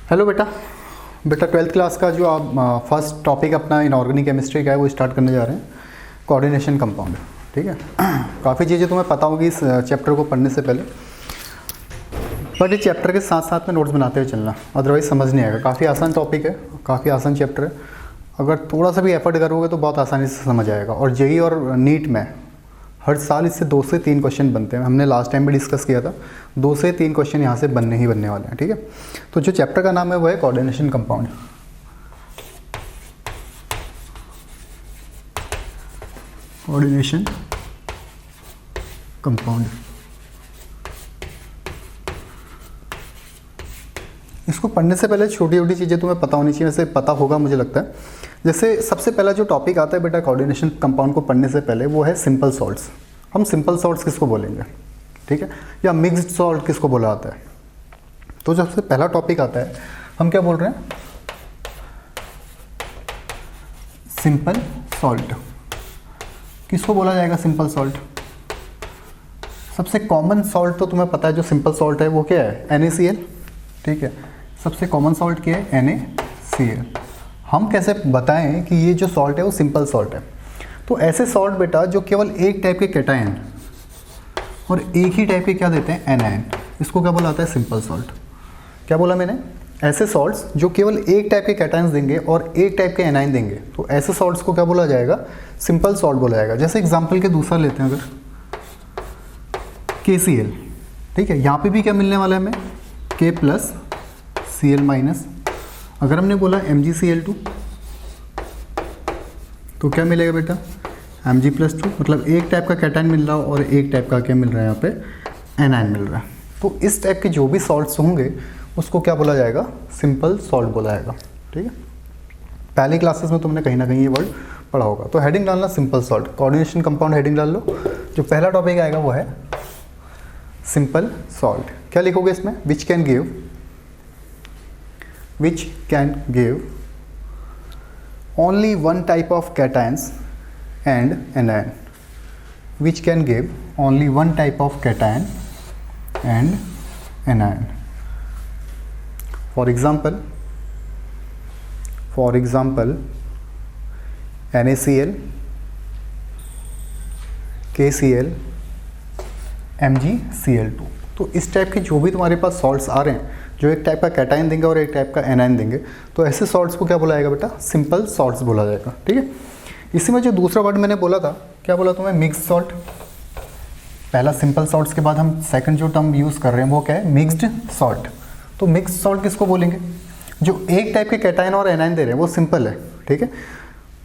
Hello बेटा। बेटा 12th class का जो आप फर्स्ट टॉपिक अपना इनऑर्गेनिक केमिस्ट्री का है वो स्टार्ट करने जा रहे हैं, कोऑर्डिनेशन कंपाउंड। ठीक है। काफ़ी चीज़ें तुम्हें पता होगी इस चैप्टर को पढ़ने से पहले, बट इस चैप्टर के साथ साथ में नोट्स बनाते हुए चलना, अदरवाइज समझ नहीं आएगा। काफ़ी आसान टॉपिक है, काफ़ी आसान चैप्टर है। अगर थोड़ा सा भी एफर्ट करोगे तो बहुत आसानी से समझ आएगा। और जेईई और नीट में हर साल इससे 2 से 3 क्वेश्चन बनते हैं। हमने लास्ट टाइम भी डिस्कस किया था, 2 से 3 क्वेश्चन यहाँ से बनने ही बनने वाले हैं। ठीक है। तो जो चैप्टर का नाम है वो है कोऑर्डिनेशन कंपाउंड। Coordination compound. इसको पढ़ने से पहले छोटी छोटी चीज़ें तुम्हें पता होनी चाहिए, वैसे पता होगा मुझे लगता है। जैसे सबसे पहला जो टॉपिक आता है बेटा कोऑर्डिनेशन कंपाउंड को पढ़ने से पहले, वो है सिंपल सॉल्ट्स। हम सिंपल सॉल्ट्स किसको बोलेंगे, ठीक है, या मिक्स्ड सॉल्ट किसको बोला जाता है। तो जब से पहला टॉपिक आता है हम क्या बोल रहे हैं, सिंपल सॉल्ट। किसको बोला जाएगा सिंपल सॉल्ट? सबसे कॉमन सॉल्ट तो तुम्हें पता है, जो सिंपल सॉल्ट है वो क्या है, NaCl। ठीक है, सबसे कॉमन सॉल्ट क्या है, NaCl। हम कैसे बताएं कि ये जो सॉल्ट है वो सिंपल सॉल्ट है? तो ऐसे सॉल्ट बेटा जो केवल एक टाइप के कैटायन और एक ही टाइप के क्या देते हैं, एनायन, इसको क्या बोला जाता है, सिंपल सॉल्ट। क्या बोला मैंने? ऐसे सॉल्ट्स जो केवल एक टाइप के कैटायंस देंगे और एक टाइप के एनायन देंगे, तो ऐसे सॉल्ट्स को क्या बोला जाएगा, सिंपल सॉल्ट बोला जाएगा। जैसे एग्जांपल के दूसरा लेते हैं, अगर KCl, ठीक है, यहाँ पे भी क्या मिलने वाला है हमें, K प्लस Cl-। अगर हमने बोला MgCl2 तो क्या मिलेगा बेटा, Mg+2। मतलब एक टाइप का कैटायन मिल रहा है और एक टाइप का क्या मिल रहा है, यहाँ पे एनायन मिल रहा है। तो इस टाइप के जो भी सॉल्ट्स होंगे उसको क्या बोला जाएगा, सिंपल सॉल्ट बोला जाएगा। ठीक है, पहले क्लासेस में तुमने कहीं ना कहीं ये वर्ड पढ़ा होगा। तो हेडिंग डालना simple salt, coordination compound heading डाल लो। जो पहला टॉपिक आएगा वो है सिंपल सॉल्ट। क्या लिखोगे इसमें, विच can give only one type of cations and anion, which can give only one type of cation and anion. For example NaCl, KCl, MgCl2। तो इस टाइप के जो भी तुम्हारे पास सॉल्ट्स आ रहे हैं जो एक टाइप का कैटायन देंगे और एक टाइप का एनायन देंगे, तो ऐसे सॉल्ट्स को क्या बोला जाएगा बेटा, सिंपल सॉल्ट्स बोला जाएगा। ठीक है। इसी में जो दूसरा वर्ड मैंने बोला था, क्या बोला तुम्हें, मिक्स्ड सॉल्ट। पहला सिंपल सॉल्ट्स के बाद हम सेकंड जो टर्म यूज़ कर रहे हैं वो क्या है, मिक्स्ड सॉल्ट। तो मिक्स्ड सॉल्ट किसको बोलेंगे, जो एक टाइप के कैटायन और एनायन दे रहे हैं वो सिंपल है। ठीक है।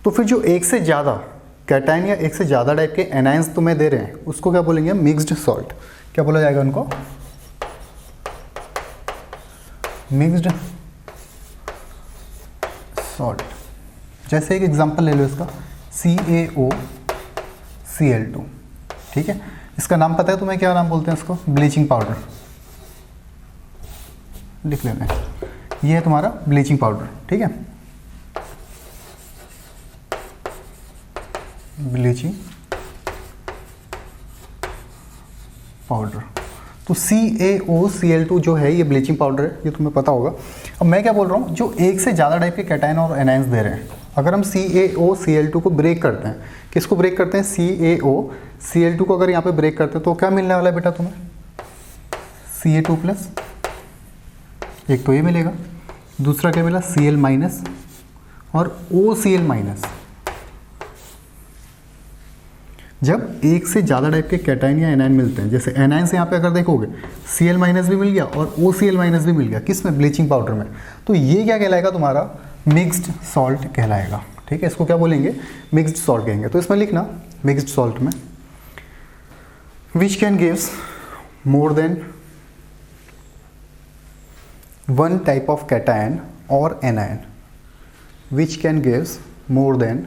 तो फिर जो एक से ज़्यादा कैटायन या एक से ज़्यादा टाइप के एनायंस तुम्हें दे रहे हैं उसको क्या बोलेंगे, मिक्स्ड सॉल्ट। क्या बोला जाएगा उनको, मिक्स्ड सॉल्ट। जैसे एक एग्जांपल ले लो इसका, CaOCl2। ठीक है, इसका नाम पता है तुम्हें, क्या नाम बोलते हैं इसको, ब्लीचिंग पाउडर। लिख लेना, ये है तुम्हारा ब्लीचिंग पाउडर। ठीक है, ब्लीचिंग पाउडर। तो CaOCl2 जो है ये ब्लीचिंग पाउडर है, ये तुम्हें पता होगा। अब मैं क्या बोल रहा हूँ, जो एक से ज़्यादा टाइप के कैटायन और एनायंस दे रहे हैं, अगर हम CaOCl2 को ब्रेक करते हैं, किसको ब्रेक करते हैं, CaOCl2 को अगर यहाँ पे ब्रेक करते हैं तो क्या मिलने वाला है बेटा तुम्हें, Ca2+। एक तो ये मिलेगा, दूसरा क्या मिला, Cl- और OCl-। जब एक से ज़्यादा टाइप के कैटायन या एनायन मिलते हैं, जैसे एनायन से यहाँ पे अगर देखोगे Cl- भी मिल गया और OCl- भी मिल गया, किस में, ब्लीचिंग पाउडर में, तो ये क्या कहलाएगा तुम्हारा, मिक्स्ड सॉल्ट कहलाएगा। ठीक है, इसको क्या बोलेंगे, मिक्स्ड सॉल्ट कहेंगे। तो इसमें लिखना, मिक्स्ड सॉल्ट में which can gives more than one type of cation और anion, which can gives more than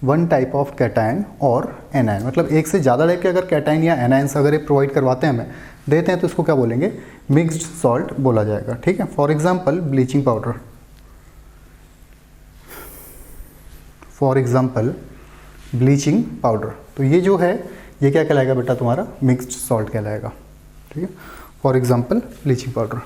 one type of cation और एनायन। मतलब एक से ज़्यादा टाइप के अगर कैटायन या एनायंस अगर ये प्रोवाइड करवाते हैं, हमें देते हैं, तो इसको क्या बोलेंगे, मिक्स्ड सॉल्ट बोला जाएगा। ठीक है। For example bleaching powder, bleaching powder. तो ये जो है ये क्या कहलाएगा बेटा, तुम्हारा मिक्स्ड सॉल्ट कहलाएगा। ठीक है। For example bleaching powder.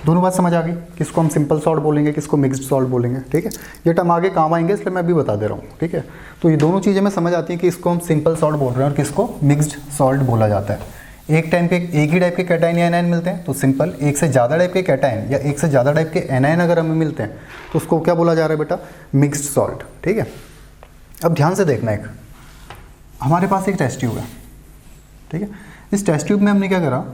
दोनों बात समझ आ गई, किसको हम सिंपल सॉल्ट बोलेंगे, किसको मिक्स्ड सॉल्ट बोलेंगे, ठीक है। ये टर्म आगे काम आएंगे इसलिए मैं अभी बता दे रहा हूँ, ठीक है। तो ये दोनों चीज़ें मैं समझ आती हैं कि इसको हम सिंपल सॉल्ट बोल रहे हैं और किसको मिक्स्ड सॉल्ट बोला जाता है। एक ही टाइप के कैटाइन या एनायन मिलते हैं तो सिंपल, एक से ज़्यादा टाइप के कैटाइन या एक से ज़्यादा टाइप के एनायन अगर हमें मिलते हैं तो उसको क्या बोला जा रहा है बेटा, मिक्स्ड सॉल्ट, ठीक है। अब ध्यान से देखना, एक हमारे पास एक टेस्ट ट्यूब है, ठीक है। इस टेस्ट ट्यूब में हमने क्या करा,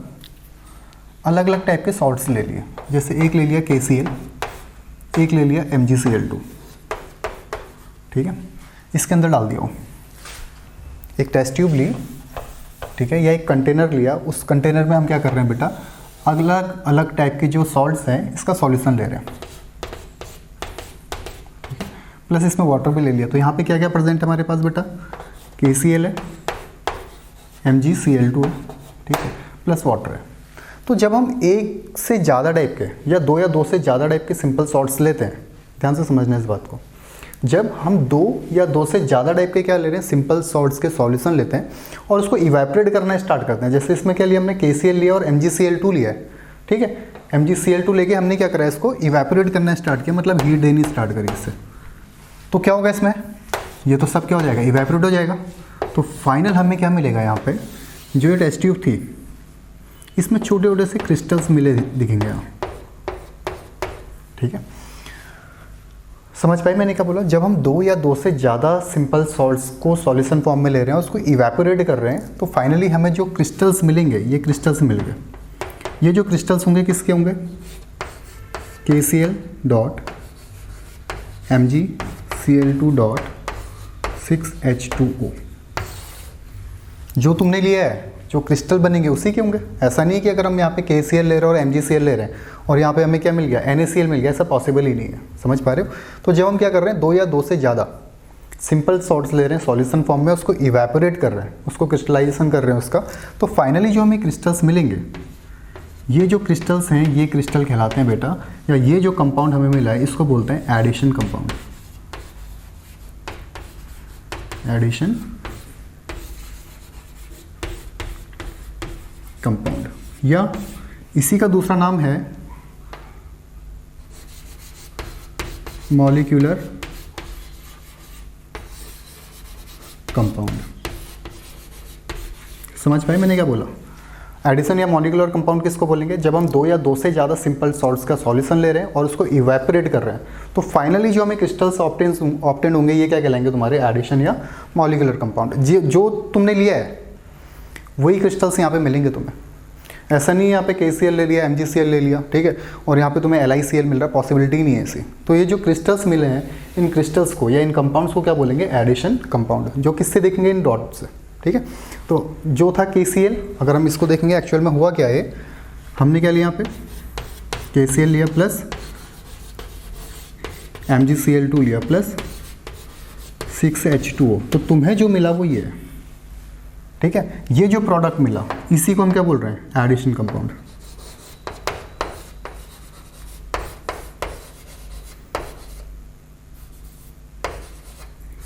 अलग अलग टाइप के सॉल्ट्स ले लिए, जैसे एक ले लिया KCl, एक ले लिया MgCl2, ठीक है। इसके अंदर डाल दिया, एक टेस्ट ट्यूब ली, ठीक है, या एक कंटेनर लिया, उस कंटेनर में हम क्या कर रहे हैं बेटा, अलग अलग टाइप के जो सॉल्ट्स हैं इसका सॉल्यूशन ले रहे हैं, प्लस इसमें वाटर भी ले लिया। तो यहाँ पे क्या क्या प्रेजेंट है हमारे पास बेटा, KCl है, MgCl2 है, ठीक है, प्लस वाटर है। तो जब हम एक से ज़्यादा टाइप के या दो से ज़्यादा टाइप के सिंपल सॉल्ट्स लेते हैं, ध्यान से समझना इस बात को, जब हम दो से ज़्यादा टाइप के क्या ले रहे हैं, सिंपल सॉल्ट्स के सॉल्यूशन लेते हैं और उसको इवेपोरेट करना स्टार्ट करते हैं। जैसे इसमें क्या लिया हमने, KCl लिया और MgCl2 लिया है, ठीक है। MgCl2 लेके हमने क्या करा है, इसको इवेपोरेट करना स्टार्ट किया, मतलब हीट देनी स्टार्ट करी इससे। तो क्या होगा इसमें, ये तो सब क्या हो जाएगा, इवेपोरेट हो जाएगा। तो फाइनल हमें क्या मिलेगा, यहाँ पे जो ये टेस्ट ट्यूब थी इसमें छोटे छोटे से क्रिस्टल्स मिले दिखेंगे यहाँ, ठीक है। समझ पाए मैंने क्या बोला, जब हम दो से ज़्यादा सिंपल सॉल्ट्स को सॉल्यूशन फॉर्म में ले रहे हैं, उसको इवेपोरेट कर रहे हैं, तो फाइनली हमें जो क्रिस्टल्स मिलेंगे, ये क्रिस्टल्स मिल गए। ये जो क्रिस्टल्स होंगे किसके होंगे, KCl dot MgCl2 dot 6H2O। जो तुमने लिया है, जो क्रिस्टल बनेंगे उसी के होंगे। ऐसा नहीं है कि अगर हम यहाँ पे KCl ले रहे हैं और MgCl ले रहे हैं और यहाँ पे हमें क्या मिल गया, NaCl मिल गया, ऐसा पॉसिबल ही नहीं है। समझ पा रहे हो। तो जब हम क्या कर रहे हैं, दो से ज़्यादा सिंपल सॉल्ट्स ले रहे हैं सॉल्यूशन फॉर्म में, उसको इवेपोरेट कर रहे हैं, उसको क्रिस्टलाइजेशन कर रहे हैं उसका, तो फाइनली जो हमें क्रिस्टल्स मिलेंगे, ये जो क्रिस्टल्स हैं ये क्रिस्टल कहलाते हैं बेटा, या ये जो कंपाउंड हमें मिला है इसको बोलते हैं एडिशन कंपाउंड। एडिशन कंपाउंड, या इसी का दूसरा नाम है मॉलिक्यूलर कंपाउंड। समझ पाए मैंने क्या बोला। एडिशन या मॉलिक्यूलर कंपाउंड किसको बोलेंगे, जब हम दो से ज़्यादा सिंपल सॉल्ट्स का सॉल्यूशन ले रहे हैं और उसको इवेपोरेट कर रहे हैं, तो फाइनली जो हमें क्रिस्टल्स ऑब्टेन होंगे, ये क्या कहलाएंगे तुम्हारे, एडिशन या मॉलिक्यूलर कंपाउंड। जो तुमने लिया है वही क्रिस्टल्स यहाँ पे मिलेंगे तुम्हें। ऐसा नहीं है यहाँ पे KCl ले लिया, MgCl ले लिया, ठीक है, और यहाँ पे तुम्हें LiCl मिल रहा है, पॉसिबिलिटी नहीं है ऐसी। तो ये जो क्रिस्टल्स मिले हैं, इन क्रिस्टल्स को या इन कंपाउंड्स को क्या बोलेंगे, एडिशन कंपाउंड, जो किससे देखेंगे, इन डॉट से, ठीक है। तो जो था KCl, अगर हम इसको देखेंगे एक्चुअल में हुआ क्या है, हमने क्या लिया यहाँ पे, KCl लिया प्लस MgCl2 लिया प्लस 6H2O, तो तुम्हें जो मिला वो ये है, ठीक है। ये जो प्रोडक्ट मिला इसी को हम क्या बोल रहे हैं, एडिशन कंपाउंड।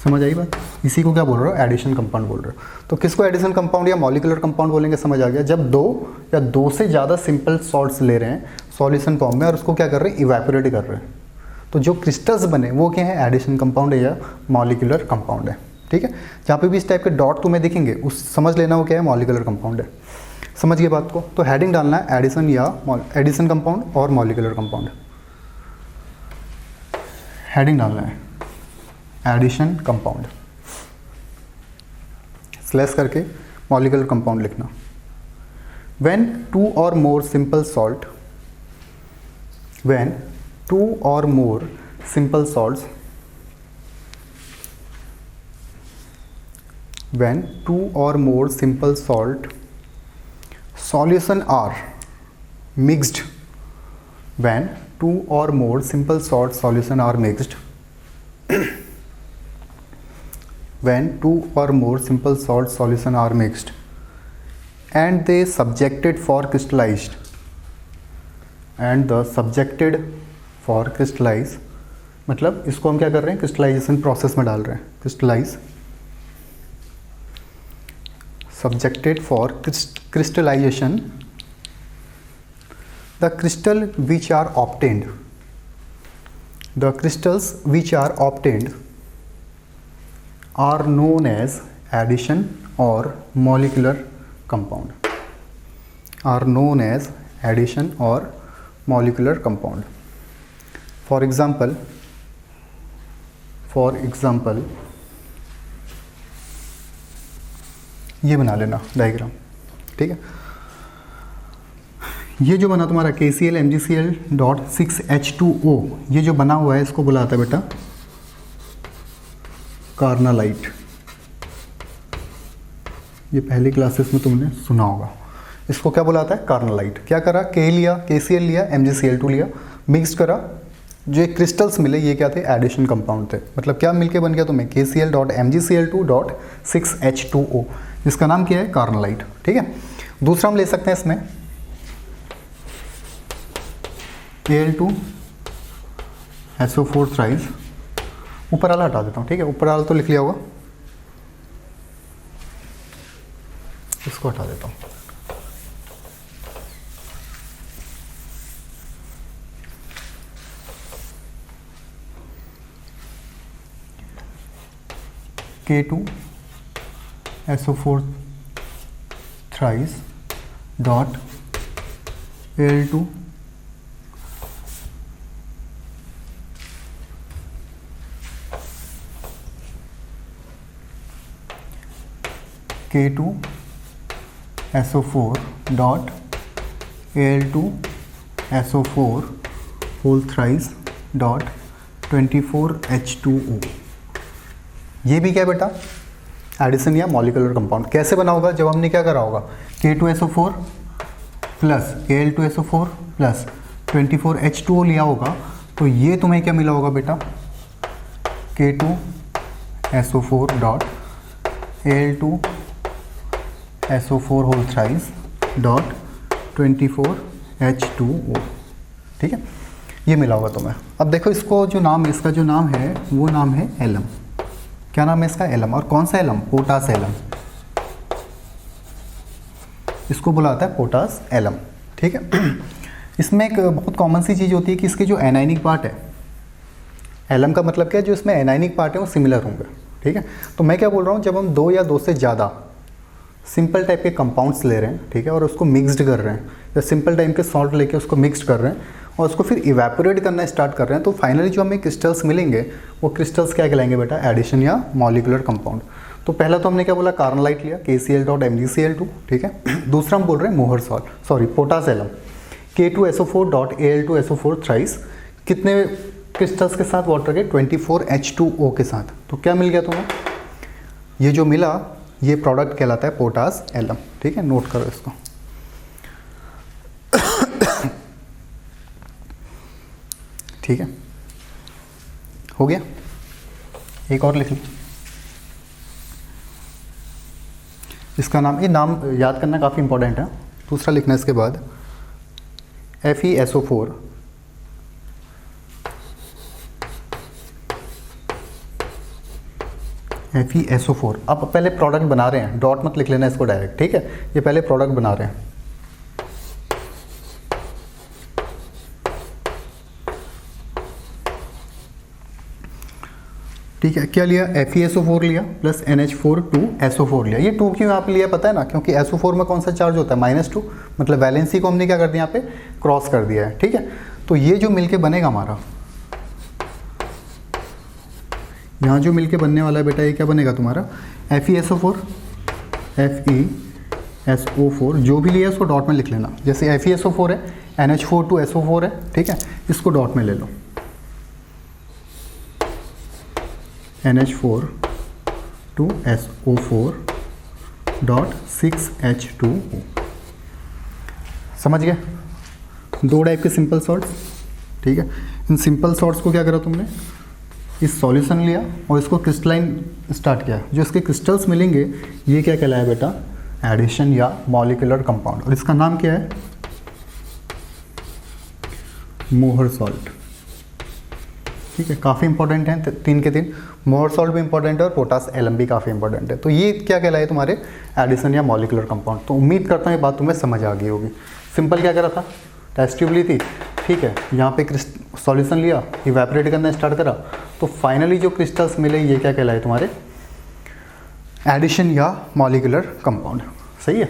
समझ आई बात, इसी को क्या बोल रहे हो, एडिशन कंपाउंड बोल रहे हो। तो किसको एडिशन कंपाउंड या मॉलिक्यूलर कंपाउंड बोलेंगे, समझ आ गया। जब दो से ज़्यादा सिंपल सॉल्ट्स ले रहे हैं सॉल्यूशन फॉर्म में और उसको क्या कर रहे हैं, इवेपोरेट कर रहे हैं, तो जो क्रिस्टल्स बने वो क्या है, एडिशन कंपाउंड है या मॉलिक्यूलर कंपाउंड है, ठीक है। जहाँ पे भी इस टाइप के डॉट तुम्हें दिखेंगे उस समझ लेना वो क्या है, मॉलिक्यूलर कंपाउंड है। समझ गए बात को। तो हेडिंग डालना है एडिशन या एडिशन कंपाउंड और मॉलिक्यूलर कंपाउंड। हेडिंग डालना है एडिशन कंपाउंड स्लैश करके मॉलिक्यूलर कंपाउंड लिखना। व्हेन टू और more simple salt, when two और more simple salts, when two or more simple salt solution are mixed, when two or more simple salt solution are mixed when two or more simple salt solution are mixed and they subjected for crystallized, and the subjected for crystallize, मतलब इसको हम क्या कर रहे हैं, crystallisation process में डाल रहे हैं, crystallize, subjected for crystallization the crystal which are obtained, the crystals which are obtained are known as addition और molecular compound, are known as addition or molecular compound. For example, ये बना लेना diagram, ठीक है। ये जो बना तुम्हारा KCl MgCl.6H2O, ये जो बना हुआ है इसको बुलाता है बेटा कार्नालाइट। ये पहली क्लासेस में तुमने सुना होगा। इसको क्या बुलाता है? कार्नालाइट। क्या करा? के लिया, KCl लिया, MgCl2 लिया, मिक्स करा, जो एक क्रिस्टल्स मिले ये क्या थे? एडिशन कंपाउंड थे। मतलब क्या मिलके बन गया तुम्हें? KCl.MgCl2.6H2O, जिसका नाम क्या है? कार्नालाइट, ठीक है। दूसरा हम ले सकते हैं इसमें Al2SO4 थ्राइस, ऊपर वाला हटा देता हूँ, ठीक है। ऊपर वाला तो लिख लिया होगा, इसको हटा देता हूँ। K2SO4 thrice dot Al2 K2SO4 dot Al2SO4 whole thrice dot 24H2O। ये भी क्या बेटा? एडिशन या मॉलिक्यूलर कंपाउंड। कैसे बना होगा? जब हमने क्या करा होगा? K2SO4 plus Al2SO4 plus 24H2O लिया होगा, तो ये तुम्हें क्या मिला होगा बेटा? K2SO4 dot Al2SO4 whole thrice dot 24H2O, ठीक है। ये मिला होगा तुम्हें। अब देखो इसको जो नाम, इसका जो नाम है वो नाम है एलम। क्या नाम है इसका? एलम। और कौन सा एलम? Potash alum. इसको बुलाता है पोटास एलम, ठीक है। इसमें एक बहुत कॉमन सी चीज़ होती है कि इसके जो एनाइनिक पार्ट है, एलम का मतलब क्या है? जो इसमें एनाइनिक पार्ट है वो सिमिलर होंगे, ठीक है। तो मैं क्या बोल रहा हूँ, जब हम दो या दो से ज़्यादा सिंपल टाइप के कंपाउंड्स ले रहे हैं, ठीक है, और उसको मिक्सड कर रहे हैं, या सिंपल टाइप के सॉल्ट लेके उसको मिक्सड कर रहे हैं और उसको फिर इवेपोरेट करना स्टार्ट कर रहे हैं, तो फाइनली जो हमें क्रिस्टल्स मिलेंगे वो क्रिस्टल्स क्या कहलाएंगे बेटा? एडिशन या मॉलिक्यूलर कंपाउंड। तो पहला तो हमने क्या बोला? कार्नालाइट लिया, KCl.MgCl2, ठीक है। दूसरा हम बोल रहे हैं Mohr salt, sorry potash alum, K2SO4.Al2SO4 thrice, कितने क्रिस्टल्स के साथ? वाटर के 24H2O के साथ। तो क्या मिल गया तुम्हें? ये जो मिला ये प्रोडक्ट कहलाता है पोटास एलम, ठीक है। नोट करो इसको। ठीक है, हो गया। एक और लिख लो इसका नाम। ये नाम याद करना काफ़ी इंपॉर्टेंट है। दूसरा लिखना इसके बाद FeSO4 FeSO4। अब पहले प्रोडक्ट बना रहे हैं, डॉट मत लिख लेना इसको डायरेक्ट, ठीक है। ये पहले प्रोडक्ट बना रहे हैं। ठीक है, क्या लिया? FeSO4 लिया प्लस NH4 2SO4 लिया। ये 2 क्यों यहाँ पे लिया पता है ना? क्योंकि SO4 में कौन सा चार्ज होता है? -2, मतलब वैलेंसी को हमने क्या कर दिया? यहाँ पे क्रॉस कर दिया है, ठीक है। तो ये जो मिलके बनेगा हमारा, यहाँ जो मिलके बनने वाला है बेटा, ये क्या बनेगा तुम्हारा? FeSO4 FeSO4 जो भी लिया उसको डॉट में लिख लेना। जैसे FeSO4 है, NH4 2SO4 है, ठीक है, इसको डॉट में ले लो। NH4 2SO4 dot 6H2O। समझ गए? दो टाइप के सिंपल सॉल्ट्स, ठीक है। इन सिंपल सॉल्ट्स को क्या करा तुमने? इस सॉल्यूशन लिया और इसको क्रिस्टलाइन स्टार्ट किया। जो इसके क्रिस्टल्स मिलेंगे ये क्या कहलाया बेटा? एडिशन या मॉलिक्यूलर कंपाउंड। और इसका नाम क्या है? मोहर सॉल्ट, ठीक है। काफ़ी इंपॉर्टेंट है, 3 के 3। मोहर सॉल्ट भी इंपॉर्टेंट है और पोटास एलम भी काफ़ी इंपॉर्टेंट है। तो ये क्या कहलाए तुम्हारे? एडिशन या मॉलिक्यूलर कंपाउंड। तो उम्मीद करता हूँ ये बात तुम्हें समझ आ गई होगी। सिंपल क्या करा था? टेस्ट ट्यूब ली थी, ठीक है, यहाँ पे सॉल्यूशन लिया, इवेपोरेट करना स्टार्ट करा, तो फाइनली जो क्रिस्टल्स मिले ये क्या कहलाए तुम्हारे एडिशन या मॉलिक्यूलर कंपाउंड। सही है।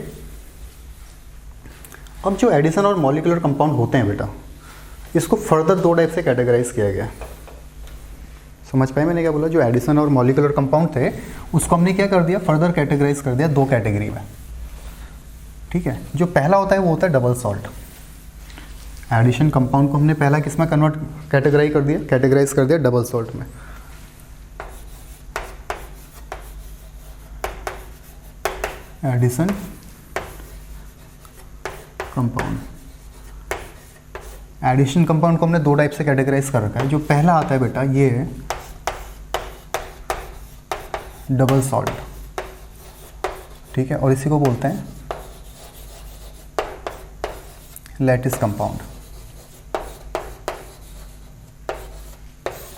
अब जो एडिशन और मॉलिक्यूलर कंपाउंड होते हैं बेटा, इसको फर्दर दो टाइप से कैटेगराइज किया गया है। समझ पाए मैंने क्या बोला? जो एडिशन और मॉलिक्यूलर कंपाउंड थे उसको हमने क्या कर दिया, फर्दर कैटेगराइज कर दिया दो कैटेगरी में। ठीक है, जो पहला होता है वो होता है डबल सॉल्ट। एडिशन कंपाउंड को हमने पहला किस में कैटेगराइज कर दिया डबल सॉल्ट में। एडिशन कंपाउंड, एडिशन कंपाउंड को हमने दो टाइप से कैटेगराइज कर रखा है। जो पहला आता है बेटा ये है डबल सॉल्ट, ठीक है, और इसी को बोलते हैं लैटिस कंपाउंड।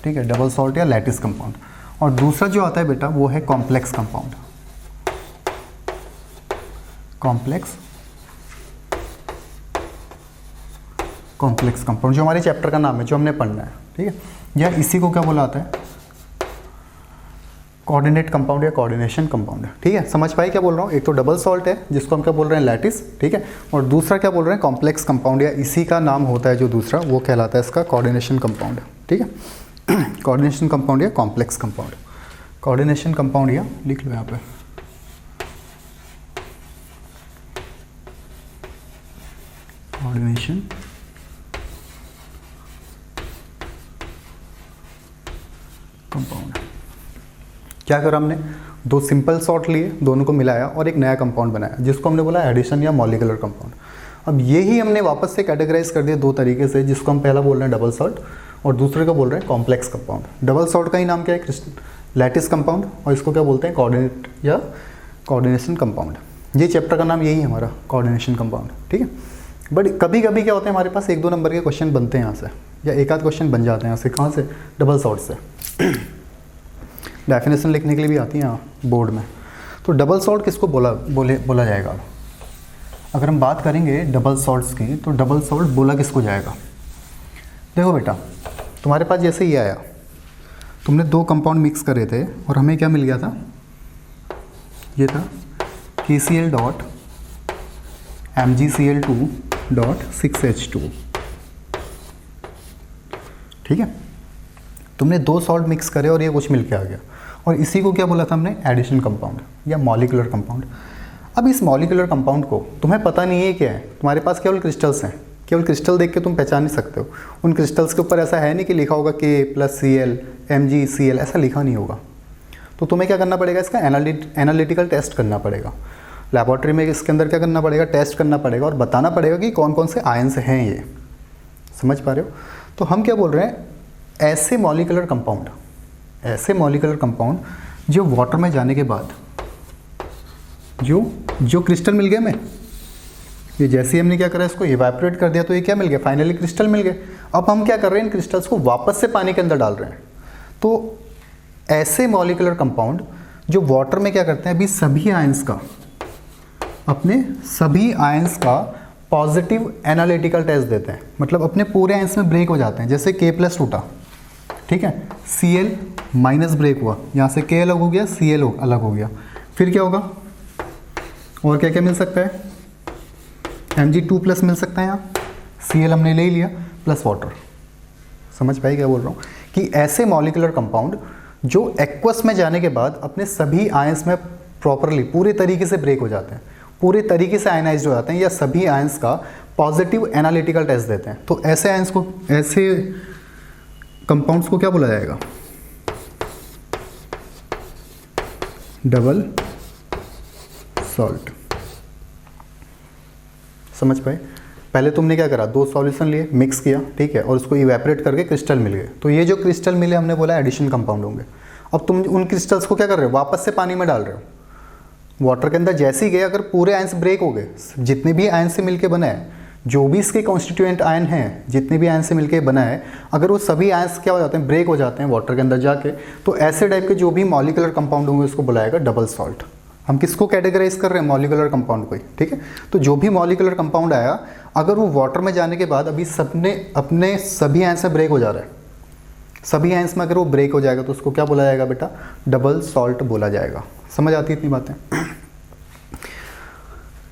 ठीक है, डबल सॉल्ट या लैटिस कंपाउंड। और दूसरा जो आता है बेटा वो है कॉम्प्लेक्स कंपाउंड। कॉम्प्लेक्स कंपाउंड जो हमारे चैप्टर का नाम है, जो हमने पढ़ना है। ठीक है, या इसी को क्या बोला जाता है, कोऑर्डिनेट कंपाउंड या कोऑर्डिनेशन कंपाउंड। ठीक है, समझ पाए क्या बोल रहा हूँ? एक तो डबल सॉल्ट है जिसको हम क्या बोल रहे हैं लैटिस, ठीक है, और दूसरा क्या बोल रहे हैं कॉम्प्लेक्स कंपाउंड, या इसी का नाम होता है जो दूसरा वो कहलाता है इसका कोऑर्डिनेशन कंपाउंड। ठीक है, कोऑर्डिनेशन कंपाउंड या कॉम्प्लेक्स कंपाउंड। कोऑर्डिनेशन कंपाउंड या लिख लो यहाँ पे कोऑर्डिनेशन कंपाउंड। क्या करा हमने, दो सिंपल सॉल्ट लिए, दोनों को मिलाया और एक नया कंपाउंड बनाया जिसको हमने बोला एडिशन या मॉलिक्यूलर कंपाउंड। अब यही हमने वापस से कैटेगराइज कर दिया दो तरीके से, जिसको हम पहला बोल रहे हैं डबल सॉल्ट और दूसरे को बोल रहे हैं कॉम्प्लेक्स कंपाउंड। डबल सॉल्ट का ही नाम क्या है, लैटिस कंपाउंड, और इसको क्या बोलते हैं कोऑर्डिनेट या कोऑर्डिनेशन कंपाउंड। ये चैप्टर का नाम यही है हमारा, कोऑर्डिनेशन कंपाउंड। ठीक है, बट कभी कभी क्या होता है हमारे पास एक दो नंबर के क्वेश्चन बनते हैं यहाँ से, या एक आध क्वेश्चन बन जाते हैं यहाँ से। कहाँ से? डबल सॉल्ट से। डेफिनेशन लिखने के लिए भी आती है यहाँ बोर्ड में। तो डबल सॉल्ट किसको बोला जाएगा? अगर हम बात करेंगे डबल सॉल्ट्स की, तो डबल सॉल्ट बोला किसको जाएगा? देखो बेटा, तुम्हारे पास जैसे ये आया, तुमने दो कंपाउंड मिक्स करे थे और हमें क्या मिल गया था, ये था KCl.MgCl2.6H2। ठीक है, तुमने दो सॉल्ट मिक्स करे और ये कुछ मिल के आ गया, और इसी को क्या बोला था हमने एडिशन कंपाउंड या मॉलिक्यूलर कंपाउंड। अब इस मॉलिक्यूलर कंपाउंड को तुम्हें पता नहीं है क्या है, तुम्हारे पास केवल क्रिस्टल्स हैं, केवल क्रिस्टल देख के तुम पहचान नहीं सकते हो। उन क्रिस्टल्स के ऊपर ऐसा है नहीं कि लिखा होगा K+Cl MgCl, ऐसा लिखा नहीं होगा। तो तुम्हें क्या करना पड़ेगा, इसका एनालिटिकल टेस्ट करना पड़ेगा। लैबोरेटरी में इसके अंदर क्या करना पड़ेगा, टेस्ट करना पड़ेगा और बताना पड़ेगा कि कौन कौन से आयन्स हैं ये। समझ पा रहे हो? तो हम क्या बोल रहे हैं, ऐसे मॉलिक्यूलर कंपाउंड जो वाटर में जाने के बाद जो क्रिस्टल मिल गए हमें, ये जैसे ही हमने क्या करा, इसको इवेपोरेट कर दिया तो ये क्या मिल गया, फाइनली क्रिस्टल मिल गए। अब हम क्या कर रहे हैं, इन क्रिस्टल्स को वापस से पानी के अंदर डाल रहे हैं। तो ऐसे मॉलिक्यूलर कंपाउंड जो वाटर में क्या करते हैं, अभी सभी आयंस का पॉजिटिव एनालिटिकल टेस्ट देते हैं, मतलब अपने पूरे आयंस में ब्रेक हो जाते हैं। जैसे K+ टूटा, ठीक है, Cl- ब्रेक हुआ, यहाँ से K अलग हो गया, Cl अलग हो गया, फिर क्या होगा, और क्या क्या मिल सकता है, Mg2+ मिल सकता है, यहाँ Cl हमने ले लिया प्लस वाटर। समझ पाए क्या बोल रहा हूँ? कि ऐसे मॉलिक्यूलर कंपाउंड जो एक्वस में जाने के बाद अपने सभी आयंस में प्रॉपरली पूरे तरीके से ब्रेक हो जाते हैं, पूरे तरीके से आयनाइज्ड हो जाते हैं, या सभी आयंस का पॉजिटिव एनालिटिकल टेस्ट देते हैं। तो ऐसे आयंस को, ऐसे कंपाउंड्स को क्या बोला जाएगा, डबल सॉल्ट। समझ पाए? पहले तुमने क्या करा, दो सॉल्यूशन लिए, मिक्स किया, ठीक है, और उसको इवेपोरेट करके क्रिस्टल मिल गए। तो ये जो क्रिस्टल मिले हमने बोला एडिशन कंपाउंड होंगे। अब तुम उन क्रिस्टल्स को क्या कर रहे हो, वापस से पानी में डाल रहे हो। वाटर के अंदर जैसे ही गए, अगर पूरे आयंस ब्रेक हो गए, जितने भी आयन से मिलके बना है, जो भी इसके कॉन्स्टिट्यूएंट आयन हैं, जितने भी आयन से मिलके बना है, अगर वो सभी आयंस क्या हो जाते हैं, ब्रेक हो जाते हैं वाटर के अंदर जाके, तो ऐसे टाइप के जो भी मॉलिक्यूलर कंपाउंड होंगे उसको बुलाएगा डबल सॉल्ट। हम किसको कैटेगराइज कर रहे हैं? मॉलिक्यूलर कंपाउंड को ही, ठीक है। तो जो भी मॉलिक्यूलर कंपाउंड आया, अगर वो वाटर में जाने के बाद अभी सबने अपने सभी आयंस में ब्रेक हो जा रहा है, सभी आयंस में अगर वो ब्रेक हो जाएगा तो उसको क्या बोला जाएगा बेटा? डबल सॉल्ट बोला जाएगा। समझ आती है इतनी बातें?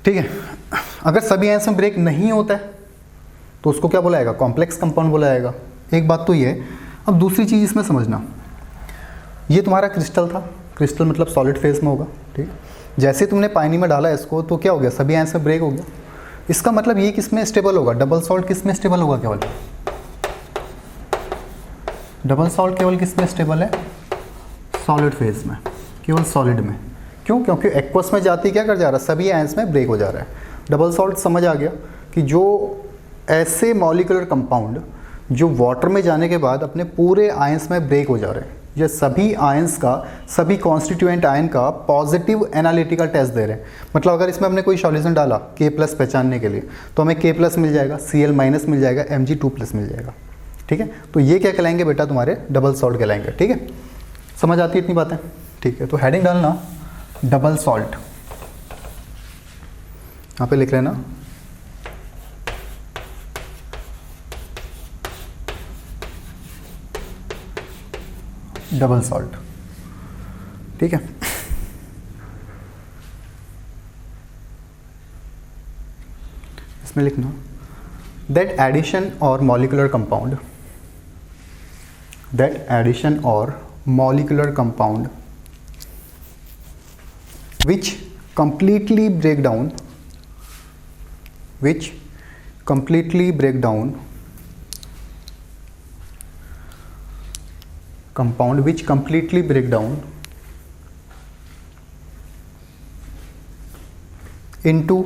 ठीक है। अगर सभी आयंस में ब्रेक नहीं होता है तो उसको क्या बोला जाएगा? कॉम्प्लेक्स कंपाउंड बोला जाएगा। एक बात तो ये। अब दूसरी चीज़ इसमें समझना, ये तुम्हारा क्रिस्टल था, क्रिस्टल मतलब सॉलिड फेज में होगा, ठीक है। जैसे तुमने पानी में डाला इसको तो क्या हो गया? सभी आयंस में ब्रेक हो गया। इसका मतलब ये किस में स्टेबल होगा? डबल सॉल्ट किस में स्टेबल होगा? केवल डबल सॉल्ट केवल किस में स्टेबल है? सॉलिड फेज में, केवल सॉलिड में। क्यों? क्योंकि एक्वस में जाती क्या कर जा रहा है? सभी आयंस में ब्रेक हो जा रहा है। डबल सॉल्ट समझ आ गया कि जो ऐसे मॉलिक्यूलर कंपाउंड जो वाटर में जाने के बाद अपने पूरे आयंस में ब्रेक हो जा रहे हैं, ये सभी आयंस का, सभी कॉन्स्टिट्यूएंट आयन का पॉजिटिव एनालिटिकल टेस्ट दे रहे हैं। मतलब अगर इसमें हमने कोई सॉल्यूशन डाला K+ पहचानने के लिए तो हमें K+ मिल जाएगा, Cl- मिल जाएगा, Mg2+ मिल जाएगा, ठीक है। तो ये क्या कहलाएंगे बेटा? तुम्हारे डबल सॉल्ट कहलाएंगे, ठीक है। समझ आती है इतनी बातें? ठीक है। तो हेडिंग डालना डबल सॉल्ट, यहाँ पे लिख लेना डबल सॉल्ट, ठीक है। इसमें लिखना दैट एडिशन और मॉलिक्यूलर कंपाउंड, दैट एडिशन और molecular compound which completely break down, which completely break down, compound which completely break down into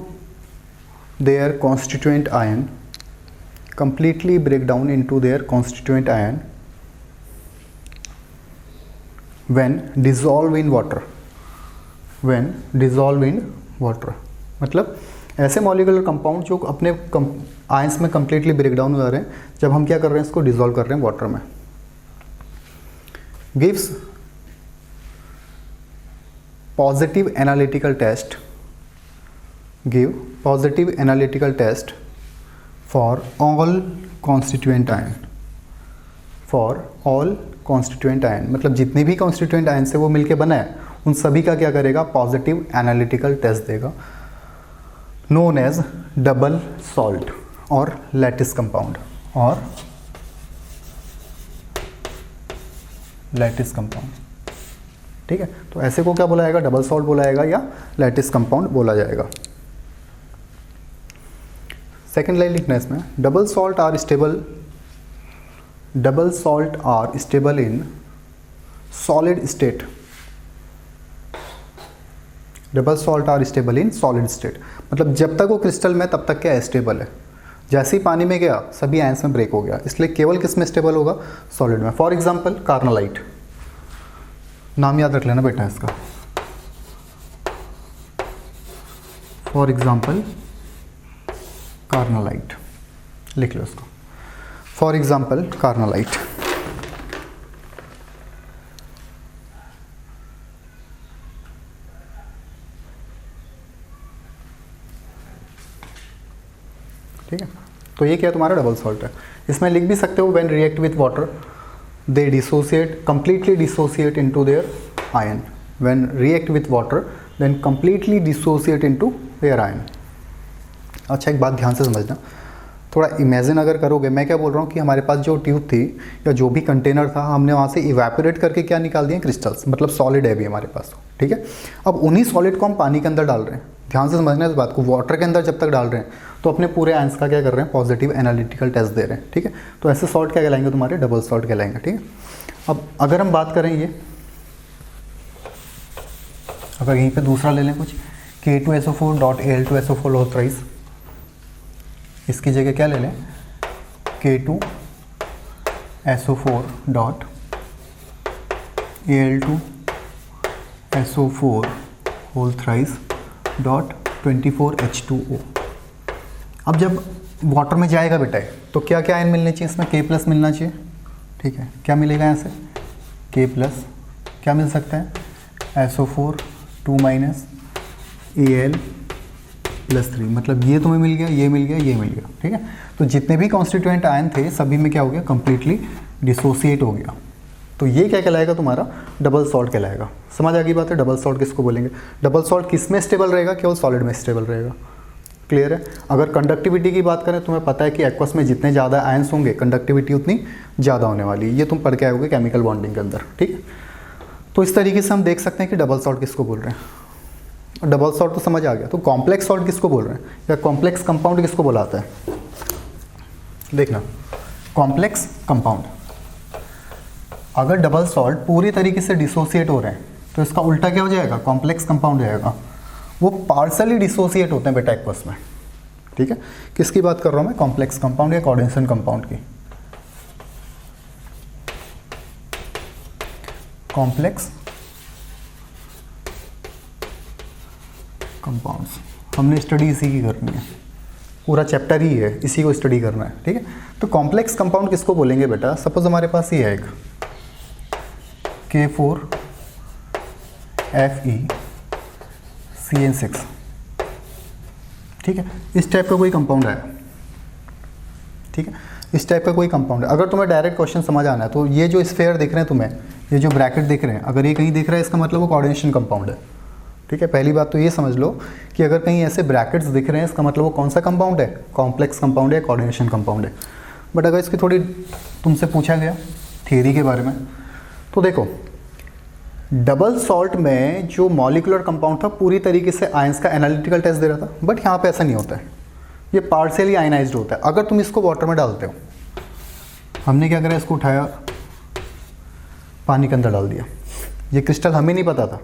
their constituent ion, completely break down into their constituent ion when dissolve in water, when dissolve in water। मतलब ऐसे molecular compound जो अपने ions में completely break down हो रहे हैं जब हम क्या कर रहे हैं? इसको डिसॉल्व कर रहे हैं वाटर में। Gives positive analytical test, give positive analytical test for all constituent ion, for all constituent ion. मतलब जितने भी कॉन्स्टिट्यूएंट आयन से वो मिलके बना है उन सभी का क्या करेगा? पॉजिटिव एनालिटिकल टेस्ट देगा, नोन एज डबल सॉल्ट और लैटिस कंपाउंड, और लैटिस कंपाउंड, ठीक है। तो ऐसे को क्या बोला जाएगा? डबल सॉल्ट बोला जाएगा या लैटिस कंपाउंड बोला जाएगा। सेकेंड लाइन लिखना है इसमें, double salt are stable, double salt are stable in solid state, double salt are stable in solid state. मतलब जब तक वो क्रिस्टल में तब तक क्या है? स्टेबल है। जैसे ही पानी में गया सभी आयंस में ब्रेक हो गया, इसलिए केवल किस में स्टेबल होगा? सॉलिड में। फॉर एग्जांपल कार्नालाइट, नाम याद रख लेना बेटा इसका। फॉर एग्जांपल कार्नालाइट लिख लो इसको, फॉर एग्जांपल कार्नालाइट। ठीक है। तो ये क्या तुम्हारा डबल सॉल्ट है। इसमें लिख भी सकते हो when react with water they dissociate, completely dissociate into their ion, when react with water then completely dissociate into their ion. अच्छा एक बात ध्यान से समझना, थोड़ा इमेजिन अगर करोगे, मैं क्या बोल रहा हूँ कि हमारे पास जो ट्यूब थी या जो भी कंटेनर था हमने वहाँ से इवेपोरेट करके क्या निकाल दिए? क्रिस्टल्स, मतलब सॉलिड है भी हमारे पास, ठीक है। अब उन्हीं सॉलिड को हम पानी के अंदर डाल रहे हैं, ध्यान से समझना इस बात को। वाटर के अंदर जब तक डाल रहे हैं तो अपने पूरे आयंस का क्या कर रहे हैं? पॉजिटिव एनालिटिकल टेस्ट दे रहे हैं, ठीक है। तो ऐसे सॉल्ट क्या कहलाएंगे? तुम्हारे डबल सॉल्ट कहलाएंगे, ठीक है। अब अगर हम बात करें ये, अगर यहीं पे दूसरा ले लें कुछ K2SO4.Al2SO4 ऑथराइज, इसकी जगह क्या ले लें? K2SO4.Al2SO4 whole thrice dot 24H2O। अब जब वाटर में जाएगा बेटा तो क्या क्या आयन मिलने चाहिए? इसमें K+ मिलना चाहिए, ठीक है। क्या मिलेगा यहाँ से? K+, क्या मिल सकता है? SO4 2- Al+3, मतलब ये तुम्हें मिल गया, ये मिल गया, ये मिल गया, ठीक है। तो जितने भी कॉन्स्टिट्यूएंट आयन थे सभी में क्या हो गया, कंप्लीटली डिसोसिएट हो गया। तो ये क्या कहलाएगा, तुम्हारा डबल सॉल्ट कहलाएगा। समझ आ गई बात है। डबल सॉल्ट किसको बोलेंगे? डबल सॉल्ट किस में स्टेबल रहेगा? केवल सॉलिड में स्टेबल रहेगा। क्लियर है। अगर कंडक्टिविटी की बात करें, तुम्हें पता है कि एक्वस में जितने ज़्यादा आयंस होंगे कंडक्टिविटी उतनी ज़्यादा होने वाली है। ये तुम पढ़ के आए होगे केमिकल बॉन्डिंग के अंदर, ठीक है। तो इस तरीके से हम देख सकते हैं कि डबल सॉल्ट किसको बोल रहे हैं। डबल सॉल्ट तो समझ आ गया। तो कॉम्प्लेक्स सॉल्ट किसको बोल रहे हैं, या कॉम्प्लेक्स कंपाउंड किसको बुलाता है? देखना, कॉम्प्लेक्स कंपाउंड, अगर डबल सॉल्ट पूरी तरीके से डिसोसिएट हो रहे हैं तो इसका उल्टा क्या हो जाएगा, कॉम्प्लेक्स कंपाउंड हो जाएगा। वो पार्सली डिसोसिएट होते हैं बेटा एक्वस में, ठीक है। किसकी बात कर रहा हूँ मैं, कॉम्प्लेक्स कंपाउंड या कोऑर्डिनेशन कंपाउंड की। कॉम्प्लेक्स कंपाउंड्स हमने स्टडी इसी की करनी है, पूरा चैप्टर ही है इसी को स्टडी करना है, ठीक है। तो कॉम्प्लेक्स कंपाउंड किसको बोलेंगे बेटा? सपोज हमारे पास ये है एक K4FeCN6, ठीक है। इस टाइप का कोई कंपाउंड है, ठीक है। इस टाइप का कोई कंपाउंड है। अगर तुम्हें डायरेक्ट क्वेश्चन समझ आना है तो ये जो स्फेयर दिख रहे हैं तुम्हें, ये जो ब्रैकेट दिख रहे हैं, अगर ये कहीं दिख रहा है इसका मतलब वो कोऑर्डिनेशन कंपाउंड है, ठीक है। पहली बात तो ये समझ लो कि अगर कहीं ऐसे ब्रैकेट्स दिख रहे हैं इसका मतलब वो कौन सा कंपाउंड है, कॉम्प्लेक्स कंपाउंड है, कोऑर्डिनेशन कंपाउंड है। बट अगर इसकी थोड़ी तुमसे पूछा गया थियरी के बारे में, तो देखो डबल सॉल्ट में जो मॉलिक्यूलर कंपाउंड था पूरी तरीके से आयंस का एनालिटिकल टेस्ट दे रहा था, बट यहाँ पे ऐसा नहीं होता है, ये पार्शियली आयनाइज्ड होता है। अगर तुम इसको वाटर में डालते हो, हमने क्या करा, इसको उठाया पानी के अंदर डाल दिया, ये क्रिस्टल हमें नहीं पता था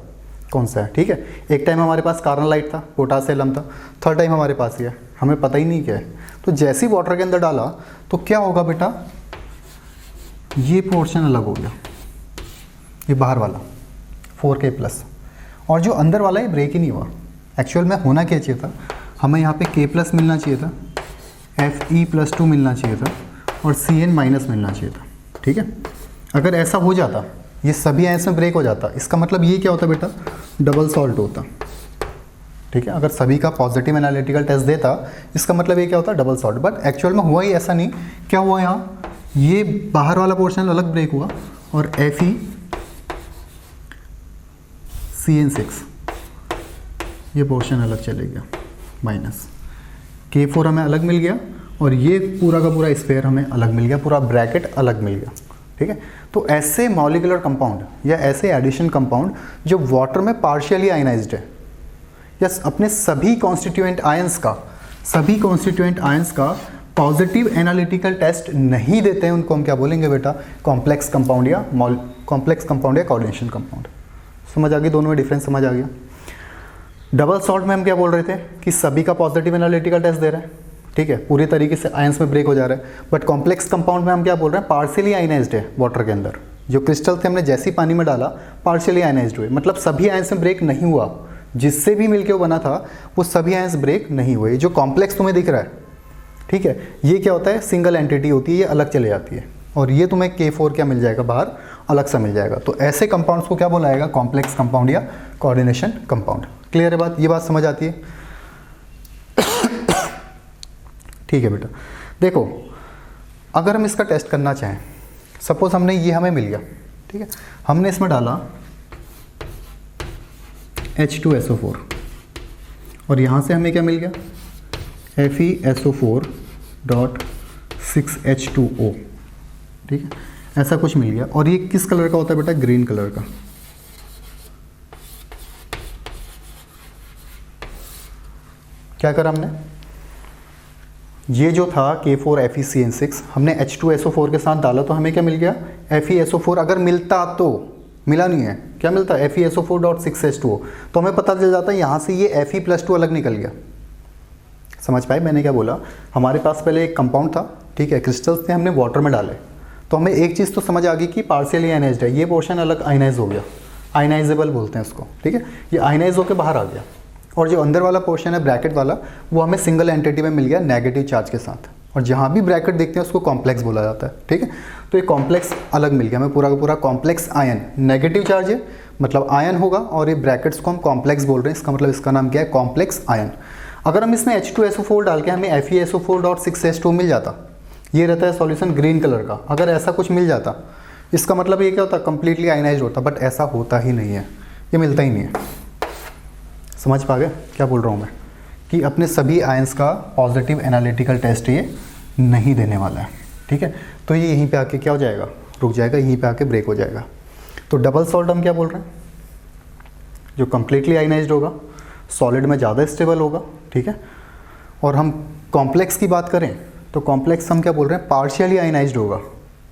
कौन सा है, ठीक है। एक टाइम हमारे पास कार्बोनाइट था, पोटासियम था, थर्ड टाइम हमारे पास ये है, हमें पता ही नहीं क्या है। तो जैसे ही वाटर के अंदर डाला तो क्या होगा बेटा, ये पोर्शन अलग हो गया, ये बाहर वाला 4K+, और जो अंदर वाला ये ब्रेक ही नहीं हुआ। एक्चुअल में होना क्या चाहिए था, हमें यहाँ पे K+ मिलना चाहिए था, Fe+2 मिलना चाहिए था, और Cn- मिलना चाहिए था, ठीक है। अगर ऐसा हो जाता, ये सभी आयंस में ब्रेक हो जाता, इसका मतलब ये क्या होता बेटा, डबल सॉल्ट होता, ठीक है। अगर सभी का पॉजिटिव एनालिटिकल टेस्ट देता, इसका मतलब ये क्या होता, डबल सॉल्ट। बट एक्चुअल में हुआ ही ऐसा नहीं। क्या हुआ यहाँ, ये बाहर वाला पोर्शन अलग ब्रेक हुआ और FeCN6 ये पोर्शन अलग चले गया, माइनस K4 हमें अलग मिल गया, और ये पूरा का पूरा स्फेयर हमें अलग मिल गया, पूरा ब्रैकेट अलग मिल गया, ठीक है। तो ऐसे मॉलिक्यूलर कंपाउंड या ऐसे एडिशन कंपाउंड जो वाटर में पार्शियली आयनाइज्ड है, या अपने सभी कॉन्स्टिट्यूएंट आयंस का पॉजिटिव एनालिटिकल टेस्ट नहीं देते हैं, उनको हम क्या बोलेंगे बेटा, कॉम्प्लेक्स कंपाउंड या कोऑर्डिनेशन कंपाउंड। समझ आ गई, दोनों में डिफरेंस समझ आ गया। डबल सॉल्ट में हम क्या बोल रहे थे कि सभी का पॉजिटिव एनालिटिकल टेस्ट दे रहे हैं, ठीक है, पूरी तरीके से आयंस में ब्रेक हो जा रहा है। बट कॉम्प्लेक्स कंपाउंड में हम क्या बोल रहे हैं, पार्शियली आयनाइज्ड है वाटर के अंदर, जो क्रिस्टल थे हमने जैसे ही पानी में डाला पार्शियली आयनाइज्ड हुए, मतलब सभी आयंस में ब्रेक नहीं हुआ, जिससे भी मिलके वो बना था वो सभी आयंस ब्रेक नहीं हुए। जो कॉम्प्लेक्स तुम्हें दिख रहा है, ठीक है, ये क्या होता है, सिंगल एंटिटी होती है, ये अलग चले जाती है, और ये तुम्हें K4 क्या मिल जाएगा, बाहर अलग सा मिल जाएगा। तो ऐसे कंपाउंड्स को क्या बोला जाएगा, कॉम्प्लेक्स कंपाउंड या कोऑर्डिनेशन कंपाउंड। क्लियर है बात, ये बात समझ आती है? ठीक है बेटा। देखो अगर हम इसका टेस्ट करना चाहें, सपोज हमने ये हमें मिल गया, ठीक है, हमने इसमें डाला H2SO4, और यहाँ से हमें क्या मिल गया, FeSO4.6H2O, ठीक है, ऐसा कुछ मिल गया। और ये किस कलर का होता है बेटा, ग्रीन कलर का। क्या करा हमने, ये जो था K4FeCN6 हमने H2SO4 के साथ डाला, तो हमें क्या मिल गया, FeSO4। अगर मिलता तो, मिला नहीं है, क्या मिलता, FeSO4.6H2O, तो हमें पता चल जाता है यहाँ से ये Fe+2 अलग निकल गया। समझ पाए मैंने क्या बोला? हमारे पास पहले एक कंपाउंड था, ठीक है, क्रिस्टल्स थे, हमने वाटर में डाले, तो हमें एक चीज़ तो समझ आ गई कि पार्शियली आयनाइज्ड है, ये पोर्शन अलग आयनाइज हो गया, आयनाइजेबल बोलते हैं उसको, ठीक है, ये आयनाइज होकर बाहर आ गया। और जो अंदर वाला पोर्शन है ब्रैकेट वाला, वो हमें सिंगल एंटिटी में मिल गया नेगेटिव चार्ज के साथ, और जहाँ भी ब्रैकेट देखते हैं उसको कॉम्प्लेक्स बोला जाता है, ठीक है। तो ये कॉम्प्लेक्स अलग मिल गया हमें, पूरा का पूरा कॉम्प्लेक्स आयन, नेगेटिव चार्ज है मतलब आयन होगा, और ये ब्रैकेट्स को हम कॉम्प्लेक्स बोल रहे हैं, इसका मतलब इसका नाम क्या है, कॉम्प्लेक्स आयन। अगर हम इसमें H2SO4 डाल के हमें FeSO4.6H2 मिल जाता, ये रहता है सॉल्यूशन ग्रीन कलर का, अगर ऐसा कुछ मिल जाता इसका मतलब ये क्या होता, कंप्लीटली आयनाइज्ड होता, बट ऐसा होता ही नहीं है, ये मिलता ही नहीं है। समझ पा गए क्या बोल रहा हूँ मैं, कि अपने सभी आयंस का पॉजिटिव एनालिटिकल टेस्ट ये नहीं देने वाला है, ठीक है। तो ये यहीं पे आके क्या हो जाएगा, रुक जाएगा, यहीं पे आके ब्रेक हो जाएगा। तो डबल सॉल्ट हम क्या बोल रहे हैं, जो कंप्लीटली आयनाइज्ड होगा, सॉलिड में ज़्यादा स्टेबल होगा, ठीक है। और हम कॉम्प्लेक्स की बात करें तो कॉम्प्लेक्स हम क्या बोल रहे हैं, पार्शियली आयनाइज्ड होगा,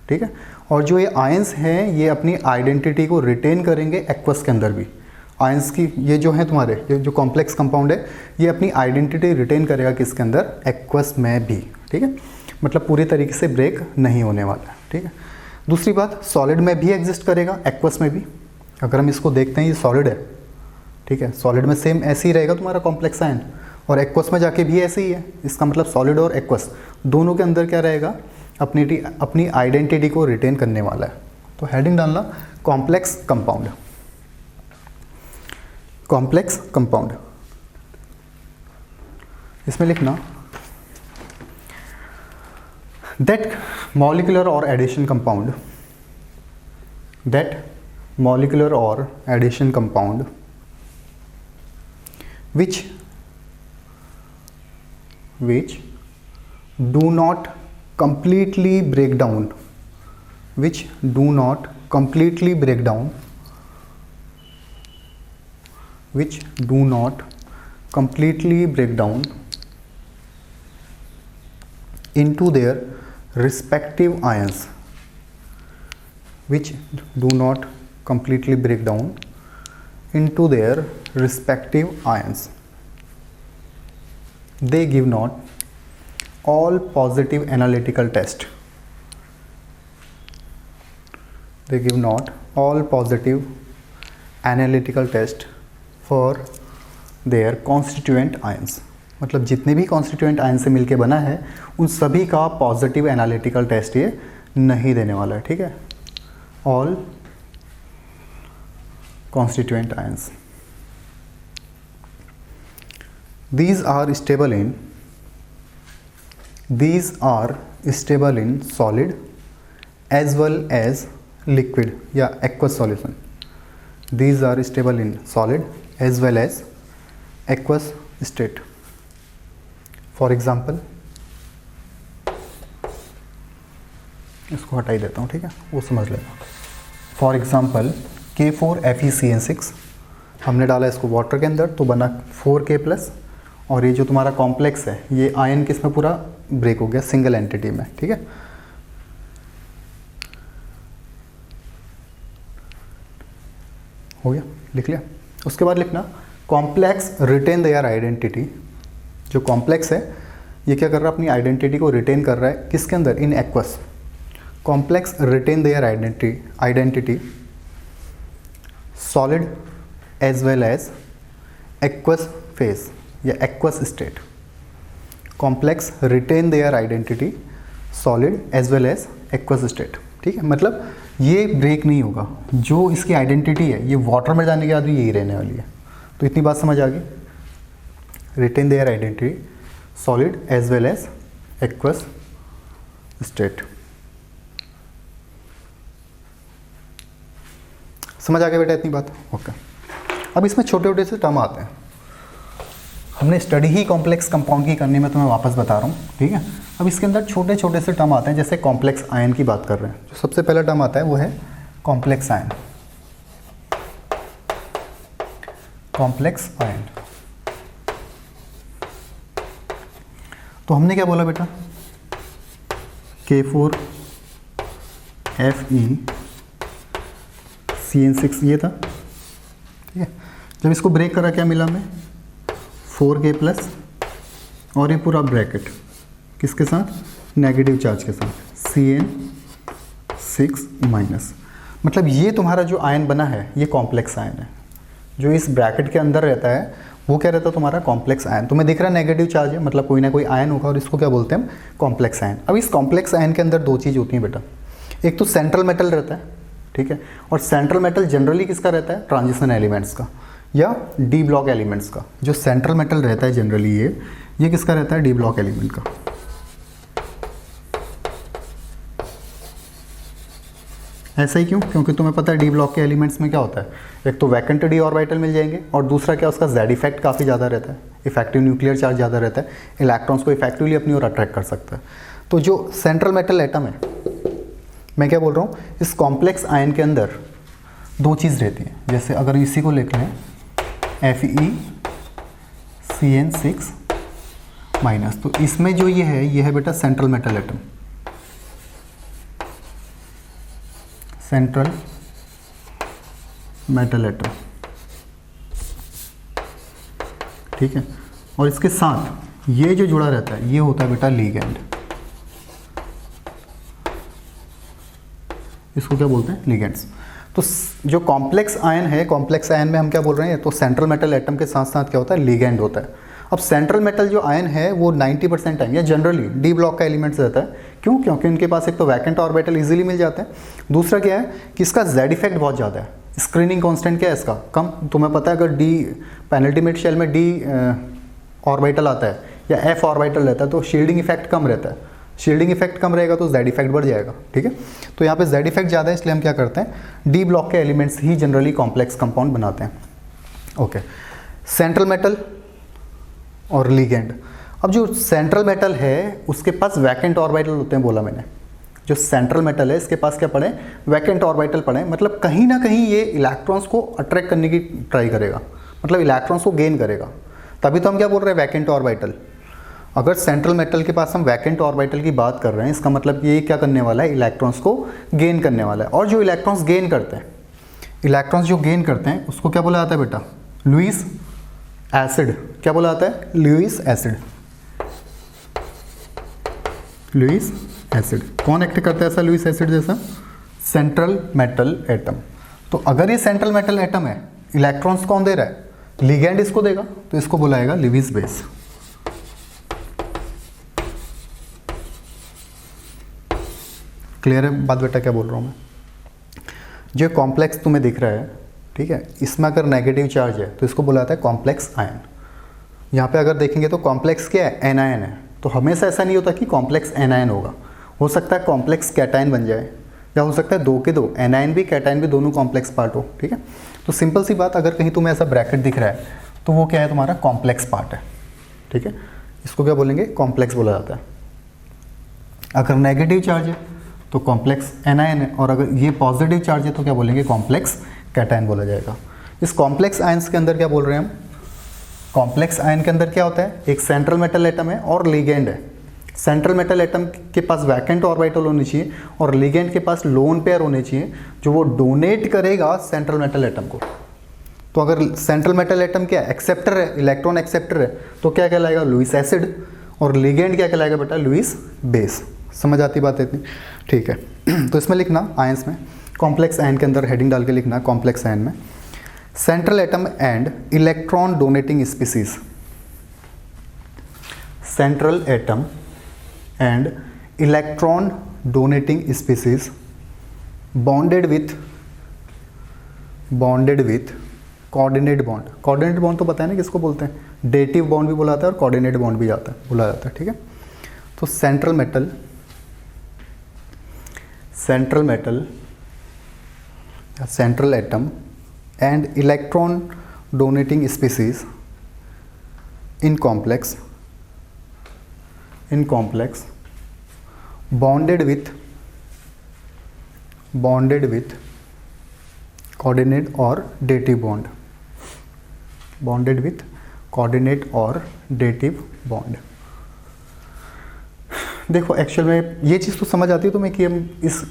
ठीक है। और जो ये आयंस हैं ये अपनी आइडेंटिटी को रिटेन करेंगे एक्वस के अंदर भी। आयंस की ये जो है तुम्हारे, ये जो कॉम्प्लेक्स कंपाउंड है, ये अपनी आइडेंटिटी रिटेन करेगा किसके अंदर, एक्वस में भी, ठीक है। मतलब पूरी तरीके से ब्रेक नहीं होने वाला है, ठीक है। दूसरी बात, सॉलिड में भी एग्जिस्ट करेगा, एक्वस में भी। अगर हम इसको देखते हैं ये सॉलिड है, ठीक है, सॉलिड में सेम ऐसे ही रहेगा तुम्हारा कॉम्प्लेक्स आयन, और एक्वस में जाके भी ऐसे ही है। इसका मतलब सॉलिड और एक्वस दोनों के अंदर क्या रहेगा, अपनी आइडेंटिटी को रिटेन करने वाला है। तो हेडिंग डालना कॉम्प्लेक्स कंपाउंड, कॉम्प्लेक्स कंपाउंड। इसमें लिखना that molecular or addition compound, that molecular or addition compound which do not completely break down, which do not completely break down, which do not completely break down into their respective ions, which do not completely break down into their respective ions. They give not all positive analytical test. They give not all positive analytical test for their constituent ions. मतलब जितने भी constituent ions से मिलके बना है उन सभी का पॉजिटिव एनालिटिकल टेस्ट ये नहीं देने वाला है, ठीक है। All constituent ions. These are stable in solid as well as liquid या aqueous solution. These are stable in solid as well as aqueous state. For example, इसको हटा ही देता हूँ, ठीक है, वो समझ लेना। For example, K4FeCN6 हमने डाला इसको वाटर के अंदर तो बना 4K+, और ये जो तुम्हारा कॉम्प्लेक्स है ये आयन किसमें पूरा ब्रेक हो गया, सिंगल एंटिटी में, ठीक है। हो गया, लिख लिया। उसके बाद लिखना कॉम्प्लेक्स रिटेन देयर आइडेंटिटी। जो कॉम्प्लेक्स है ये क्या कर रहा है, अपनी आइडेंटिटी को रिटेन कर रहा है किसके अंदर, in aqueous. Complex retain their identity solid as well as aqueous phase या aqueous state. Complex retain their identity solid as well as aqueous state, ठीक है। मतलब ये ब्रेक नहीं होगा, जो इसकी आइडेंटिटी है ये वाटर में जाने के बाद भी यही रहने वाली है। तो इतनी बात समझ आ गई, retain their identity solid as well as aqueous state. समझ आ गया बेटा इतनी बात, ओके। अब इसमें छोटे छोटे से टर्म आते हैं, हमने स्टडी ही कॉम्प्लेक्स कंपाउंड की करनी, मैं तुम्हें वापस बता रहा हूँ, ठीक है। अब इसके अंदर छोटे छोटे से टर्म आते हैं, जैसे कॉम्प्लेक्स आयन की बात कर रहे हैं। जो सबसे पहला टर्म आता है वो है कॉम्प्लेक्स आयन, कॉम्प्लेक्स आयन। तो हमने क्या बोला बेटा, K4FeCN6 ये था, ठीक है। जब इसको ब्रेक करा क्या मिला हमें, 4K+ और ये पूरा ब्रैकेट किसके साथ, नेगेटिव चार्ज के साथ, CN6-। मतलब ये तुम्हारा जो आयन बना है ये कॉम्प्लेक्स आयन है। जो इस ब्रैकेट के अंदर रहता है वो क्या रहता है, तुम्हारा कॉम्प्लेक्स आयन। तुम्हें दिख रहा है नेगेटिव चार्ज है, मतलब कोई ना कोई आयन होगा, और इसको क्या बोलते हैं हम, कॉम्प्लेक्स आयन। अब इस कॉम्प्लेक्स आयन के अंदर दो चीज़ होती हैं बेटा, एक तो सेंट्रल मेटल रहता है, ठीक है। और सेंट्रल मेटल जनरली किसका रहता है, ट्रांजिशन एलिमेंट्स का या डी ब्लॉक एलिमेंट्स का। जो सेंट्रल मेटल रहता है जनरली ये किसका रहता है, डी ब्लॉक एलिमेंट का। ऐसा ही क्यों, क्योंकि तुम्हें पता है डी ब्लॉक के एलिमेंट्स में क्या होता है, एक तो वैकेंट डी ऑर्बिटल मिल जाएंगे और दूसरा क्या, उसका जेड इफेक्ट काफ़ी ज़्यादा रहता है, इफेक्टिव न्यूक्लियर चार्ज ज़्यादा रहता है, इलेक्ट्रॉन्स को इफेक्टिवली अपनी ओर अट्रैक्ट कर सकता है। तो जो सेंट्रल मेटल एटम है, मैं क्या बोल रहा हूँ, इस कॉम्प्लेक्स आयन के अंदर दो चीज़ रहती है। जैसे अगर इसी को लिख लें FeCN6 माइनस, तो इसमें जो ये है बेटा central metal atom, central metal atom, ठीक है। और इसके साथ ये जो जुड़ा रहता है ये होता है बेटा लिगैंड। इसको क्या बोलते हैं, लिगेंड्स। तो जो कॉम्प्लेक्स आयन है, कॉम्प्लेक्स आयन में हम क्या बोल रहे हैं, तो सेंट्रल मेटल एटम के साथ साथ क्या होता है, लिगेंड होता है। अब सेंट्रल मेटल जो आयन है वो 90% टाइम या जनरली डी ब्लॉक का एलिमेंट्स रहता है। क्यों, क्योंकि उनके पास एक तो वैकेंट ऑर्बिटल इजीली मिल जाते हैं, दूसरा क्या है कि इसका जेड इफेक्ट बहुत ज़्यादा है, स्क्रीनिंग कांस्टेंट क्या है इसका, कम। तुम्हें पता है अगर डी पेनल्टीमेट शेल में डी ऑर्बिटल आता है या एफ ऑर्बिटल रहता है तो शील्डिंग इफेक्ट कम रहता है, शील्डिंग इफेक्ट कम रहेगा तो जेड इफेक्ट बढ़ जाएगा, ठीक है। तो यहाँ पे जेड इफेक्ट ज़्यादा है, इसलिए हम क्या करते हैं, डी ब्लॉक के एलिमेंट्स ही जनरली कॉम्प्लेक्स कंपाउंड बनाते हैं। ओके, सेंट्रल मेटल और लिगेंड। अब जो सेंट्रल मेटल है उसके पास वैकेंट ऑर्बिटल होते हैं, बोला मैंने। जो सेंट्रल मेटल है इसके पास क्या पड़े, वैकेंट ऑर्बिटल पड़े, मतलब कहीं ना कहीं ये इलेक्ट्रॉन्स को अट्रैक्ट करने की ट्राई करेगा, मतलब इलेक्ट्रॉन्स को गेन करेगा। तभी तो हम क्या बोल रहे हैं, वैकेंट ऑर्बिटल। अगर सेंट्रल मेटल के पास हम वैकेंट ऑर्बिटल की बात कर रहे हैं, इसका मतलब ये क्या करने वाला है, इलेक्ट्रॉन्स को गेन करने वाला है। और जो इलेक्ट्रॉन्स गेन करते हैं, इलेक्ट्रॉन्स जो गेन करते हैं उसको क्या बोला जाता है बेटा, लुईस एसिड। क्या बोला जाता है, लुईस एसिड। लुईस एसिड कौन एक्ट करता है ऐसा लुईस एसिड जैसा, सेंट्रल मेटल एटम। तो अगर ये सेंट्रल मेटल एटम है, इलेक्ट्रॉन्स कौन दे रहा है, लिगेंड इसको देगा, तो इसको बुलाएगा लुईस बेस। क्लियर है बात बेटा, क्या बोल रहा हूँ मैं। जो कॉम्प्लेक्स तुम्हें दिख रहा है, ठीक है, इसमें अगर नेगेटिव चार्ज है तो इसको बुलाता है कॉम्प्लेक्स आयन। यहाँ पे अगर देखेंगे तो कॉम्प्लेक्स क्या है, एनायन है। तो हमेशा ऐसा नहीं होता कि कॉम्प्लेक्स एनायन होगा, हो सकता है कॉम्प्लेक्स कैटायन बन जाए, या हो सकता है दो के दो, एनायन भी कैटायन भी दोनों कॉम्प्लेक्स पार्ट हो, ठीक है। तो सिंपल सी बात, अगर कहीं तुम्हें ऐसा ब्रैकेट दिख रहा है तो वो क्या है, तुम्हारा कॉम्प्लेक्स पार्ट है, ठीक है। इसको क्या बोलेंगे, कॉम्प्लेक्स बोला जाता है। अगर नेगेटिव चार्ज है तो कॉम्प्लेक्स एनायन है, और अगर ये पॉजिटिव चार्ज है तो क्या बोलेंगे, कॉम्प्लेक्स कैटायन बोला जाएगा। इस कॉम्प्लेक्स आयंस के अंदर क्या बोल रहे हैं हम, कॉम्प्लेक्स आयन के अंदर क्या होता है, एक सेंट्रल मेटल एटम है और लिगेंड है। सेंट्रल मेटल एटम के पास वैकेंट ऑर्बिटल होनी चाहिए और लिगेंड के पास लोन पेयर होने चाहिए, जो वो डोनेट करेगा सेंट्रल मेटल एटम को। तो अगर सेंट्रल मेटल एटम क्या एक्सेप्टर है, इलेक्ट्रॉन एक्सेप्टर है, तो क्या कहलाएगा, लुईस एसिड। और लिगेंड क्या कहलाएगा बेटा, लुईस बेस। समझ आती बात इतनी, ठीक है। तो इसमें लिखना आयंस में, कॉम्प्लेक्स आयन के अंदर हेडिंग डाल के लिखना, कॉम्प्लेक्स आयन में central atom and electron donating species. Central atom and electron donating species bonded with coordinate bond. Coordinate bond तो पता है ना किसको बोलते हैं, डेटिव बॉन्ड भी बोला जाता है और कोऑर्डिनेट बॉन्ड भी बोला जाता है, ठीक है। तो central atom and electron donating species in complex bonded with coordinate और dative bond, bonded with coordinate और dative bond। देखो एक्चुअल में ये चीज़ तो समझ आती है तुम्हें कि हम इस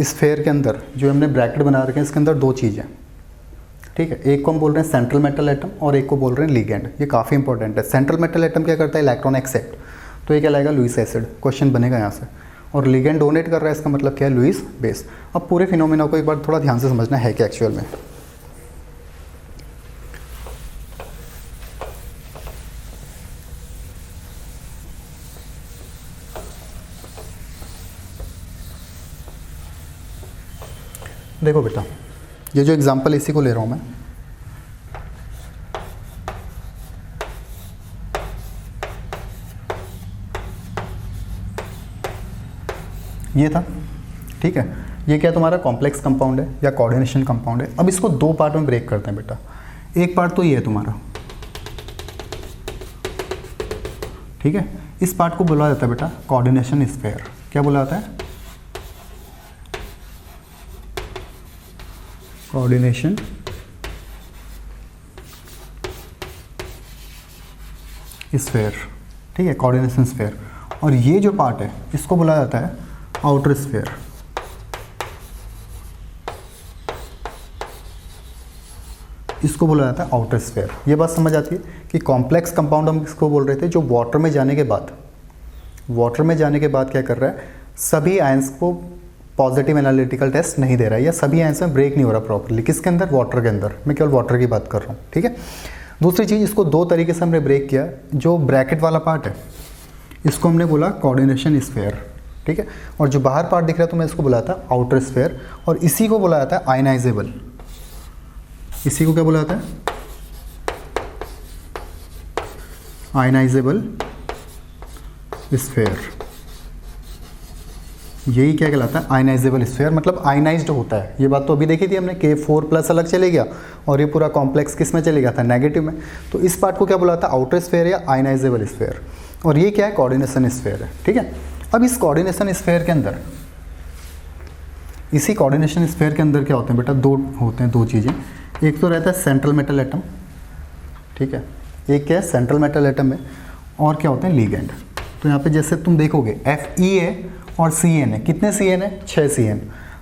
स्फेयर के अंदर जो हमने ब्रैकेट बना रखे हैं इसके अंदर दो चीज़ हैं, ठीक है। एक को हम बोल रहे हैं सेंट्रल मेटल एटम और एक को बोल रहे हैं लिगेंड। ये काफ़ी इंपॉर्टेंट है। सेंट्रल मेटल एटम क्या करता है, इलेक्ट्रॉन एक्सेप्ट, तो ये क्या लाएगा, लुईस एसिड। क्वेश्चन बनेगा यहाँ से। और लिगेंड डोनेट कर रहा है, इसका मतलब क्या है, लुईस बेस। अब पूरे फिनोमेना को एक बार थोड़ा ध्यान से समझना है कि एक्चुअल में देखो बेटा, ये जो एग्जांपल इसी को ले रहा हूँ मैं, ये था, ठीक है। ये क्या तुम्हारा कॉम्प्लेक्स कंपाउंड है या कोऑर्डिनेशन कंपाउंड है। अब इसको दो पार्ट में ब्रेक करते हैं बेटा। एक पार्ट तो ये है तुम्हारा, ठीक है। इस पार्ट को बोला जाता है बेटा कोऑर्डिनेशन स्फीयर। क्या बोला जाता है? कोऑर्डिनेशन स्फीयर, ठीक है, कोऑर्डिनेशन स्फीयर। और ये जो पार्ट है इसको बोला जाता है आउटर स्फीयर। इसको बोला जाता है आउटर स्फीयर। ये बात समझ आती है कि कॉम्प्लेक्स कंपाउंड हम किसको बोल रहे थे, जो वाटर में जाने के बाद क्या कर रहा है, सभी आयंस को पॉजिटिव एनालिटिकल टेस्ट नहीं दे रहा है, या सभी आयंस में ब्रेक नहीं हो रहा प्रॉपर्ली। किसके अंदर? वाटर के अंदर। मैं केवल वाटर की बात कर रहा हूँ, ठीक है। दूसरी चीज़, इसको दो तरीके से हमने ब्रेक किया। जो ब्रैकेट वाला पार्ट है इसको हमने बोला कोऑर्डिनेशन स्फीयर, ठीक है। और जो बाहर पार्ट दिख रहा है तो मैं इसको बुलाया था आउटर स्फीयर। और इसी को बोला जाता है आयनाइजेबल। इसी को क्या बोला जाता है? Ionisable sphere. यही क्या कहलाता है? आयनाइजेबल स्फीयर, मतलब आयनाइज्ड होता है। ये बात तो अभी देखी थी हमने, K4+ अलग चले गया और ये पूरा कॉम्प्लेक्स किस में चले गया था? नेगेटिव में। तो इस पार्ट को क्या बोला था? आउटर स्फीयर या आयनाइजेबल स्फीयर। और ये क्या है? कोऑर्डिनेशन स्फीयर है, ठीक है। अब इस कोऑर्डिनेशन स्फीयर के अंदर, इसी कोऑर्डिनेशन स्फीयर के अंदर क्या होते हैं बेटा? दो होते हैं, दो चीज़ें। एक तो रहता है सेंट्रल मेटल एटम, ठीक है। एक क्या है? सेंट्रल मेटल एटम है। और क्या होते हैं? लीगेंड। तो यहाँ पे जैसे तुम देखोगे Fe है और Cn है। कितने Cn है? 6 Cn।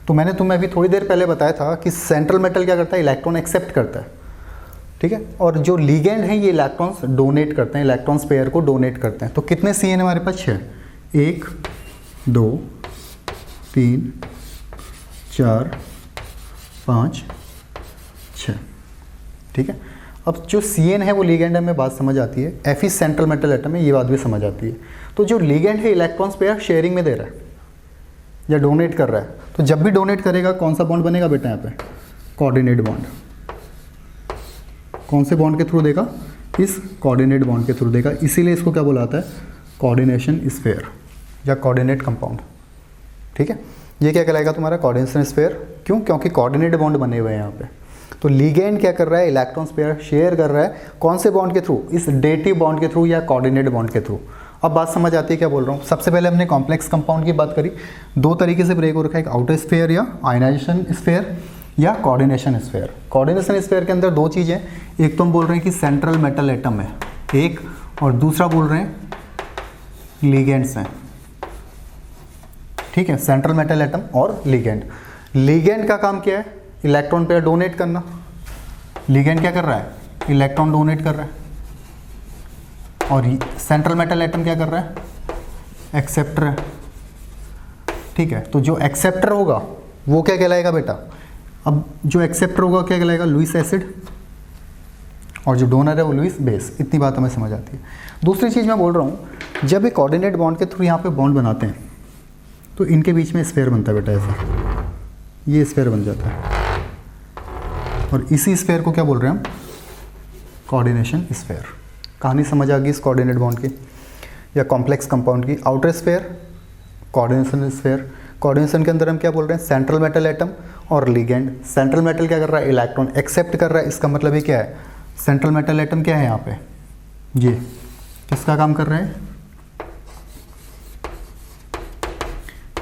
तो मैंने तुम्हें अभी थोड़ी देर पहले बताया था कि सेंट्रल मेटल क्या करता है? इलेक्ट्रॉन एक्सेप्ट करता है, ठीक है। और जो लीगेंड है ये इलेक्ट्रॉन्स डोनेट करते हैं, इलेक्ट्रॉन्स पेयर को डोनेट करते हैं। तो कितने Cn है हमारे पास? 6। 1 2 3 4 5 6, ठीक है। अब जो Cn है वो लीगेंड है, हमें बात समझ आती है। Fe सेंट्रल मेटल एटम है, ये बात भी समझ आती है। तो जो लीगेंड है इलेक्ट्रॉन्स पेयर शेयरिंग में दे रहा है या डोनेट कर रहा है। तो जब भी डोनेट करेगा कौन सा बॉन्ड बनेगा बेटा? यहाँ पे कोऑर्डिनेट बॉन्ड। कौन से बॉन्ड के थ्रू देगा? इस कोऑर्डिनेट बॉन्ड के थ्रू देगा। इसीलिए इसको क्या बोला जाता है? कोऑर्डिनेशन स्फीयर या कोऑर्डिनेट कंपाउंड, ठीक है। ये क्या कहलाएगा तुम्हारा? Coordination sphere. क्यों? क्योंकि कोऑर्डिनेट बॉन्ड बने हुए हैं यहाँ पे। तो लीगेंड क्या कर रहा है? इलेक्ट्रॉन्स पेयर शेयर कर रहा है। कौन से बॉन्ड के थ्रू? इस डेटिव बॉन्ड के थ्रू या कोऑर्डिनेट बॉन्ड के थ्रू। अब बात समझ आती है क्या बोल रहा हूँ। सबसे पहले हमने कॉम्प्लेक्स कंपाउंड की बात करी। दो तरीके से ब्रेक हो रखा है, एक आउटर स्फीयर या आयनाइजेशन स्फीयर या कोऑर्डिनेशन स्फीयर। कोऑर्डिनेशन स्फीयर के अंदर दो चीज़ें, एक तो हम बोल रहे हैं कि सेंट्रल मेटल एटम है एक, और दूसरा बोल रहे हैं लीगेंड्स हैं, ठीक है। सेंट्रल मेटल एटम और लीगेंड। लीगेंड का काम क्या है? इलेक्ट्रॉन पेयर डोनेट करना। लीगेंड क्या कर रहा है? इलेक्ट्रॉन डोनेट कर रहा है। और सेंट्रल मेटल एटम क्या कर रहा है? एक्सेप्टर है, ठीक है। तो जो एक्सेप्टर होगा वो क्या कहलाएगा बेटा? अब जो एक्सेप्टर होगा क्या कहलाएगा? Lewis acid. और जो डोनर है वो लुईस बेस। इतनी बात हमें समझ आती है। दूसरी चीज़ मैं बोल रहा हूँ, जब एक कोऑर्डिनेट बॉन्ड के थ्रू यहाँ पे बॉन्ड बनाते हैं तो इनके बीच में स्फीयर बनता है बेटा, ऐसा ये स्फीयर बन जाता है। और इसी स्फीयर को क्या बोल रहे हैं हम? Coordination sphere. कहानी समझ आ गई इस कोऑर्डिनेट बॉन्ड की या कॉम्प्लेक्स कंपाउंड की। Outer sphere, coordination sphere. Coordination के अंदर हम क्या बोल रहे हैं? सेंट्रल मेटल एटम और लीगेंड। सेंट्रल मेटल क्या कर रहा है? इलेक्ट्रॉन एक्सेप्ट कर रहा है। इसका मतलब ये क्या है? सेंट्रल मेटल एटम क्या है यहाँ पे? ये किसका काम कर रहे हैं?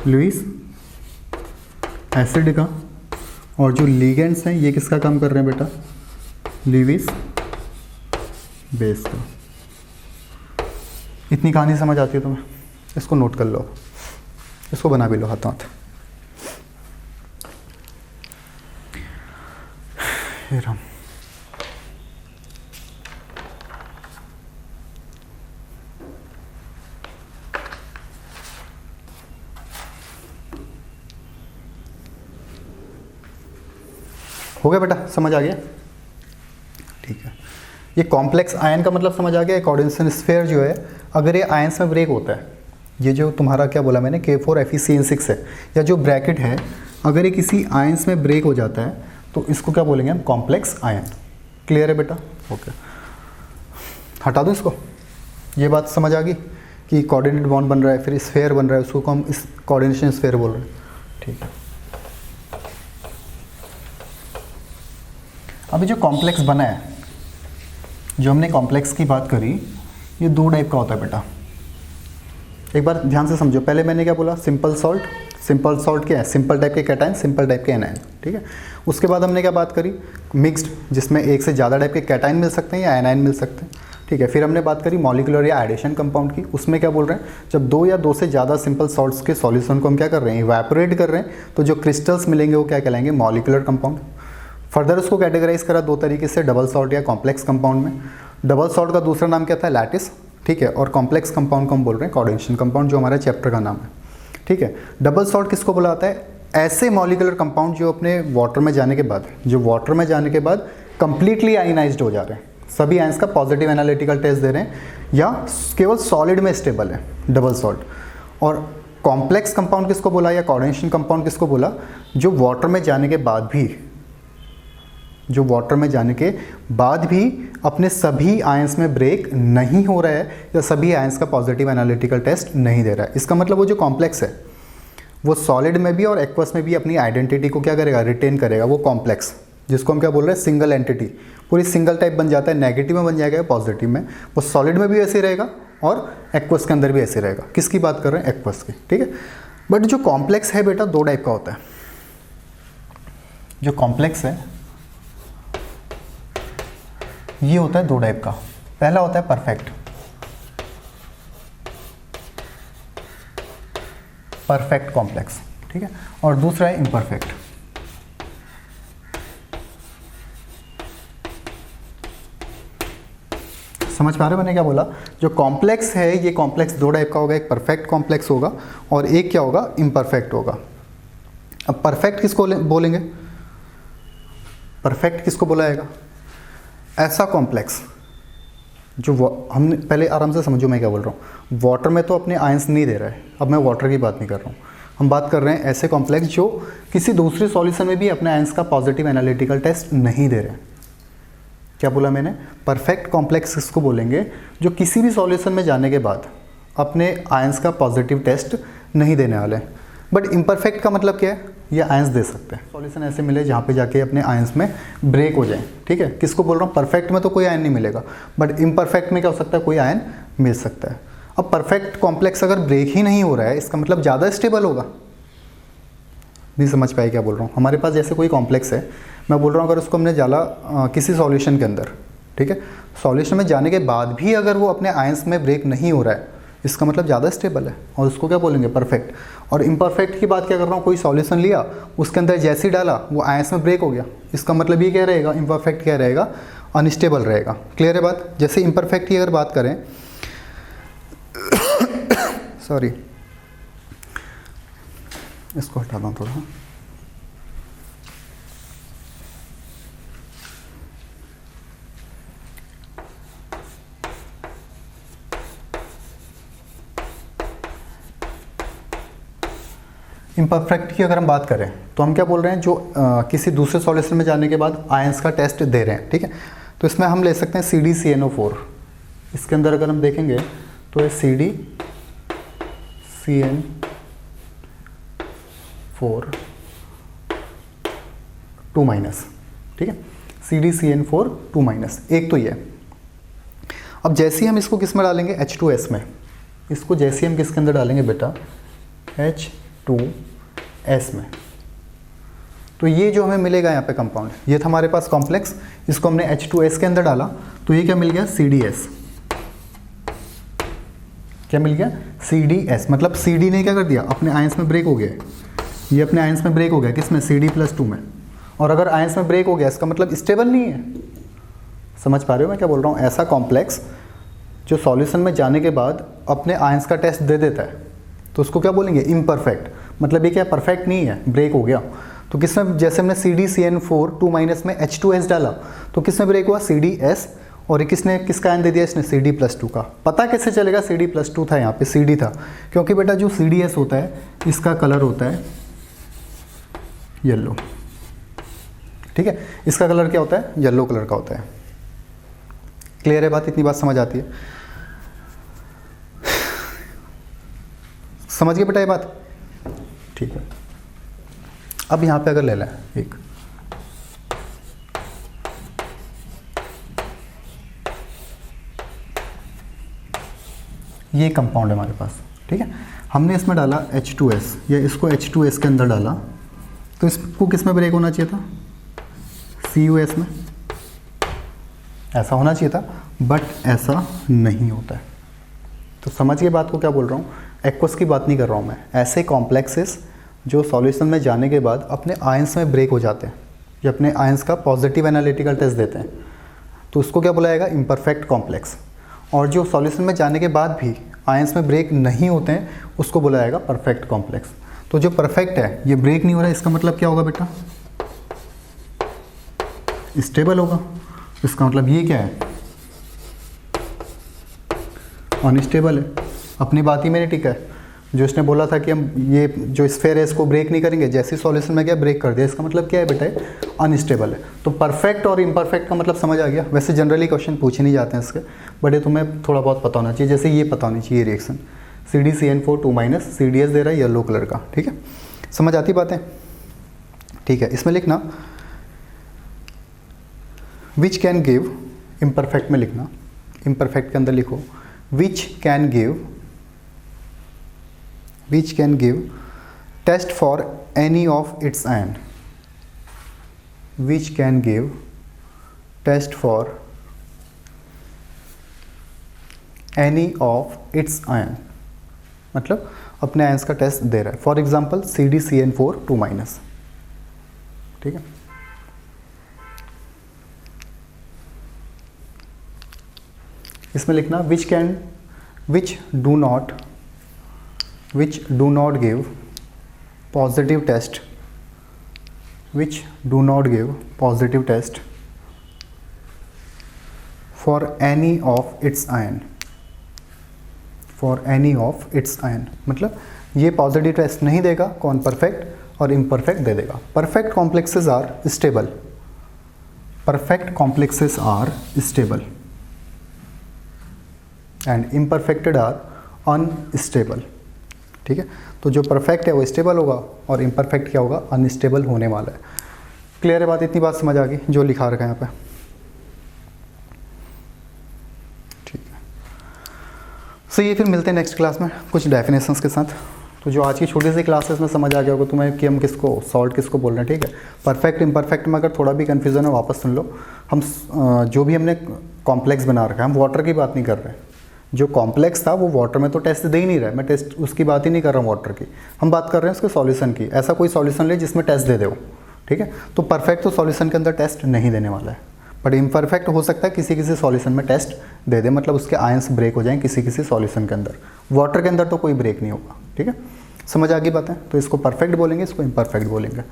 लुईस एसिड का। और जो लीगेंड्स हैं ये किसका काम कर रहे हैं बेटा? लुईस बेस का। इतनी कहानी समझ आती है तुम्हें? इसको नोट कर लो, इसको बना भी लो हाथों हाथ। हे राम। हो गया बेटा? समझ आ गया? ठीक है। ये कॉम्प्लेक्स आयन का मतलब समझ आ गया। कोऑर्डिनेशन स्फीयर जो है, अगर ये आयंस में ब्रेक होता है, ये जो तुम्हारा क्या बोला मैंने K4 FeCN6 है, या जो ब्रैकेट है अगर ये किसी आयंस में ब्रेक हो जाता है तो इसको क्या बोलेंगे हम, कॉम्प्लेक्स आयन। क्लियर है बेटा? ओके, हटा दूँ इसको। ये बात समझ आ गई कि कोऑर्डिनेट बॉन्ड बन रहा है, फिर स्फेयर बन रहा है, उसको हम इस कोऑर्डिनेशन स्फेयर बोल रहे हैं। ठीक है, अभी जो कॉम्प्लेक्स बना है, जो हमने कॉम्प्लेक्स की बात करी, ये दो टाइप का होता है बेटा। एक बार ध्यान से समझो, पहले मैंने क्या बोला, सिंपल सॉल्ट। सिंपल सॉल्ट क्या है, सिंपल टाइप के कैटायन, सिंपल टाइप के एनायन। ठीक है, उसके बाद हमने क्या बात करी, मिक्स्ड, जिसमें एक से ज़्यादा टाइप के कैटायन मिल सकते हैं या एनायन मिल सकते हैं। ठीक है, फिर हमने बात करी मॉलिक्यूलर या एडिशन कंपाउंड की। उसमें क्या बोल रहे हैं, जब दो या दो से ज़्यादा सिंपल सॉल्ट्स के सॉल्यूशन को हम क्या कर रहे हैं, इवैपोरेट कर रहे हैं, तो जो क्रिस्टल्स मिलेंगे वो क्या कहलाएंगे, मॉलिक्यूलर कंपाउंड। फर्दर उसको कैटेगराइज करा दो तरीके से, डबल सॉल्ट या कॉम्प्लेक्स कंपाउंड में। डबल सॉल्ट का दूसरा नाम क्या था, लैटिस। ठीक है, और कॉम्प्लेक्स कंपाउंड को हम बोल रहे हैं कोऑर्डिनेशन कंपाउंड, जो हमारे चैप्टर का नाम है। ठीक है, डबल सॉल्ट किसको बोला जाता है, ऐसे मॉलिक्यूलर कंपाउंड जो अपने वाटर में जाने के बाद, कंप्लीटली आयनाइज्ड हो जा रहे हैं, सभी आयंस का पॉजिटिव एनालिटिकल टेस्ट दे रहे हैं, या केवल सॉलिड में स्टेबल है, डबल सॉल्ट। और कॉम्प्लेक्स कंपाउंड किसको बोला, या कोऑर्डिनेशन कंपाउंड किसको बोला, जो वाटर में जाने के बाद भी अपने सभी आयंस में ब्रेक नहीं हो रहा है, या सभी आयंस का पॉजिटिव एनालिटिकल टेस्ट नहीं दे रहा है। इसका मतलब वो जो कॉम्प्लेक्स है वो सॉलिड में भी और एक्वस में भी अपनी आइडेंटिटी को क्या करेगा, रिटेन करेगा। वो कॉम्प्लेक्स, जिसको हम क्या बोल रहे हैं, सिंगल एंटिटी, पूरी सिंगल टाइप बन जाता है, नेगेटिव में बन जाएगा या पॉजिटिव में, वो सॉलिड में भी ऐसे रहेगा और एक्वस के अंदर भी ऐसे रहेगा। किसकी बात कर रहे हैं, एक्वस की। ठीक है, बट जो कॉम्प्लेक्स है बेटा दो टाइप का होता है। जो कॉम्प्लेक्स है ये होता है दो टाइप का। पहला होता है परफेक्ट कॉम्प्लेक्स। ठीक है, और दूसरा है इम्परफेक्ट। समझ पा रहे हो मैंने क्या बोला? जो कॉम्प्लेक्स है, ये कॉम्प्लेक्स दो टाइप का होगा, एक परफेक्ट कॉम्प्लेक्स होगा और एक क्या होगा, इम्परफेक्ट होगा। अब परफेक्ट किसको बोलेंगे, परफेक्ट किसको बोला जाएगा, ऐसा कॉम्प्लेक्स जो हमने पहले आराम से समझो मैं क्या बोल रहा हूँ। वाटर में तो अपने आयंस नहीं दे रहा है, अब मैं वाटर की बात नहीं कर रहा हूँ, हम बात कर रहे हैं ऐसे कॉम्प्लेक्स जो किसी दूसरे सॉल्यूशन में भी अपने आयंस का पॉजिटिव एनालिटिकल टेस्ट नहीं दे रहे हैं। क्या बोला मैंने, परफेक्ट कॉम्प्लेक्स किसको बोलेंगे, जो किसी भी सॉल्यूशन में जाने के बाद अपने आयंस का पॉजिटिव टेस्ट नहीं देने वाले। बट इम्परफेक्ट का मतलब क्या है, ये आयंस दे सकते हैं। सॉल्यूशन ऐसे मिले जहाँ पे जाके अपने आयंस में ब्रेक हो जाए। ठीक है, किसको बोल रहा हूँ, परफेक्ट में तो कोई आयन नहीं मिलेगा, बट इम्परफेक्ट में क्या हो सकता है, कोई आयन मिल सकता है। अब परफेक्ट कॉम्प्लेक्स अगर ब्रेक ही नहीं हो रहा है, इसका मतलब ज़्यादा स्टेबल होगा। नहीं समझ पाए क्या बोल रहा हूँ? हमारे पास जैसे कोई कॉम्प्लेक्स है, मैं बोल रहा हूँ अगर उसको हमने डाला किसी सॉल्यूशन के अंदर, ठीक है, सॉल्यूशन में जाने के बाद भी अगर वो अपने आयंस में ब्रेक नहीं हो रहा है, इसका मतलब ज़्यादा स्टेबल है, और उसको क्या बोलेंगे, परफेक्ट। और इम्परफेक्ट की बात क्या कर रहा हूँ, कोई सॉल्यूशन लिया, उसके अंदर जैसे ही डाला वो आयंस में ब्रेक हो गया, इसका मतलब ये क्या रहेगा, इम्परफेक्ट क्या रहेगा, अनस्टेबल रहेगा। क्लियर है बात? जैसे इम्परफेक्ट की अगर बात करें सॉरी, इसको हटा दूँ थोड़ा। इम्परफेक्ट की अगर हम बात करें तो हम क्या बोल रहे हैं, जो किसी दूसरे सॉल्यूशन में जाने के बाद आयंस का टेस्ट दे रहे हैं। ठीक है, तो इसमें हम ले सकते हैं CdCnO4। इसके अंदर अगर हम देखेंगे तो ये CdCn4 2-। ठीक है, CdCn4 2-, एक तो ये। अब जैसे ही हम इसको किस में डालेंगे, H2S में, इसको जैसे ही हम किसके अंदर डालेंगे बेटा, H2S में, तो ये जो हमें मिलेगा यहाँ पे कंपाउंड, ये था हमारे पास कॉम्प्लेक्स, इसको हमने H2S के अंदर डाला तो ये क्या मिल गया, CdS। क्या मिल गया, CdS। मतलब CD ने क्या कर दिया, अपने आयंस में ब्रेक हो गया, ये अपने आयंस में ब्रेक हो गया, किसमें, CD+2 में। और अगर आयंस में ब्रेक हो गया, इसका मतलब स्टेबल नहीं है। समझ पा रहे हो मैं क्या बोल रहा हूँ? ऐसा कॉम्प्लेक्स जो सॉल्यूशन में जाने के बाद अपने आयंस का टेस्ट दे देता है, तो उसको क्या बोलेंगे, इम्परफेक्ट। मतलब ये क्या, परफेक्ट नहीं है, ब्रेक हो गया। तो किसमें, जैसे हमने CdCn4 2- में H2S डाला तो किसमें ब्रेक हुआ, CdS। और किसने, किसका आयन दे दिया इसने, CD+2 का। पता कैसे चलेगा, CD+2 था, यहाँ पे CD था, क्योंकि बेटा जो CdS होता है इसका कलर होता है येलो। ठीक है, इसका कलर क्या होता है? येलो कलर का होता है। क्लियर है बात? इतनी बात समझ आती है? समझ गए बेटा ये बात? ठीक है। अब यहाँ पे अगर ले लें एक, ये कंपाउंड है हमारे पास। ठीक है, हमने इसमें डाला H2S या इसको H2S के अंदर डाला, तो इसको किस में ब्रेक होना चाहिए था? CuS में। ऐसा होना चाहिए था, बट ऐसा नहीं होता है। तो समझिए बात को क्या बोल रहा हूँ, एक्वस की बात नहीं कर रहा हूँ मैं। ऐसे कॉम्प्लेक्सेस जो सॉल्यूशन में जाने के बाद अपने आयंस में ब्रेक हो जाते हैं या अपने आयंस का पॉजिटिव एनालिटिकल टेस्ट देते हैं, तो उसको क्या बुलाएगा? Imperfect complex. और जो सॉल्यूशन में जाने के बाद भी आयंस में ब्रेक नहीं होते हैं, उसको बुलाएगा परफेक्ट कॉम्प्लेक्स। तो जो परफेक्ट है ये ब्रेक नहीं हो रहा है, इसका मतलब क्या होगा बेटा? स्टेबल होगा। इसका मतलब ये क्या है? अनस्टेबल है। अपनी बात ही मेरी ठीक है। जो इसने बोला था कि हम ये जो स्फेयर है इसको ब्रेक नहीं करेंगे, जैसे सॉल्यूशन में गया ब्रेक कर दिया, इसका मतलब क्या है बेटा? अनस्टेबल है। तो परफेक्ट और इम्परफेक्ट का मतलब समझ आ गया। वैसे जनरली क्वेश्चन पूछे नहीं जाते हैं इसके, बट ये तुम्हें थोड़ा बहुत पता होना चाहिए। जैसे ये पता होनी चाहिए रिएक्शन CdCN4 2- CdS दे रहा है येलो कलर का। ठीक है, समझ आती बातें? ठीक है, इसमें लिखना विच कैन गिव, इम्परफेक्ट में लिखना, इम्परफेक्ट के अंदर लिखो which can give test for any of its ion, which can give test for any of its ion, मतलब अपने आयंस का टेस्ट दे रहा है। For example CdCN4 2-। ठीक है, इसमें लिखना which do not give positive test, which do not give positive test for any of its ion, for any of its ion, मतलब ये पॉजिटिव टेस्ट नहीं देगा। कौन? परफेक्ट और इम्परफेक्ट दे देगा। Perfect complexes are stable, perfect complexes are stable and imperfected are unstable. ठीक है, तो जो परफेक्ट है वो स्टेबल होगा और इम्परफेक्ट क्या होगा? अनस्टेबल होने वाला है। क्लियर है बात? इतनी बात समझ आ गई जो लिखा रखा है यहाँ पे? ठीक है, सही है। फिर मिलते हैं नेक्स्ट क्लास में कुछ डेफिनेशंस के साथ। तो जो आज की छोटी सी क्लासेस में समझ आ गया होगा तुम्हें कि हम किसको सॉल्ट किसको बोल रहे हैं। ठीक है, परफेक्ट इम्परफेक्ट में अगर थोड़ा भी कन्फ्यूजन है वापस सुन लो। हम जो भी हमने कॉम्प्लेक्स बना रखा है, हम वाटर की बात नहीं कर रहे हैं। जो कॉम्प्लेक्स था वो वाटर में तो टेस्ट दे ही नहीं रहा है, मैं टेस्ट उसकी बात ही नहीं कर रहा हूँ वाटर की, हम बात कर रहे हैं उसके सॉल्यूशन की। ऐसा कोई सॉल्यूशन ले जिसमें टेस्ट दे दो। ठीक है, तो परफेक्ट तो सॉल्यूशन के अंदर टेस्ट नहीं देने वाला है, बट इम्परफेक्ट हो सकता है किसी सॉल्यूशन में टेस्ट दे दे, मतलब उसके आयंस ब्रेक हो जाएं किसी सॉल्यूशन के अंदर। वाटर के अंदर तो कोई ब्रेक नहीं होगा। ठीक है, समझ आ गई बातें? तो इसको परफेक्ट बोलेंगे, इसको इम्परफेक्ट बोलेंगे।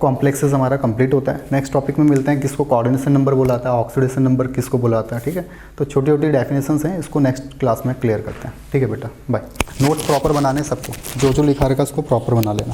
कॉम्प्लेक्सेस हमारा कंप्लीट होता है। नेक्स्ट टॉपिक में मिलते हैं किसको कोऑर्डिनेशन नंबर बुलाता है, ऑक्सीडेशन नंबर किसको बुलाता है। ठीक है, तो छोटी छोटी डेफिनेशंस हैं, इसको नेक्स्ट क्लास में क्लियर करते हैं। ठीक है बेटा, बाय। नोट्स प्रॉपर बनाने सबको, जो लिखा रहेगा उसको प्रॉपर बना लेना।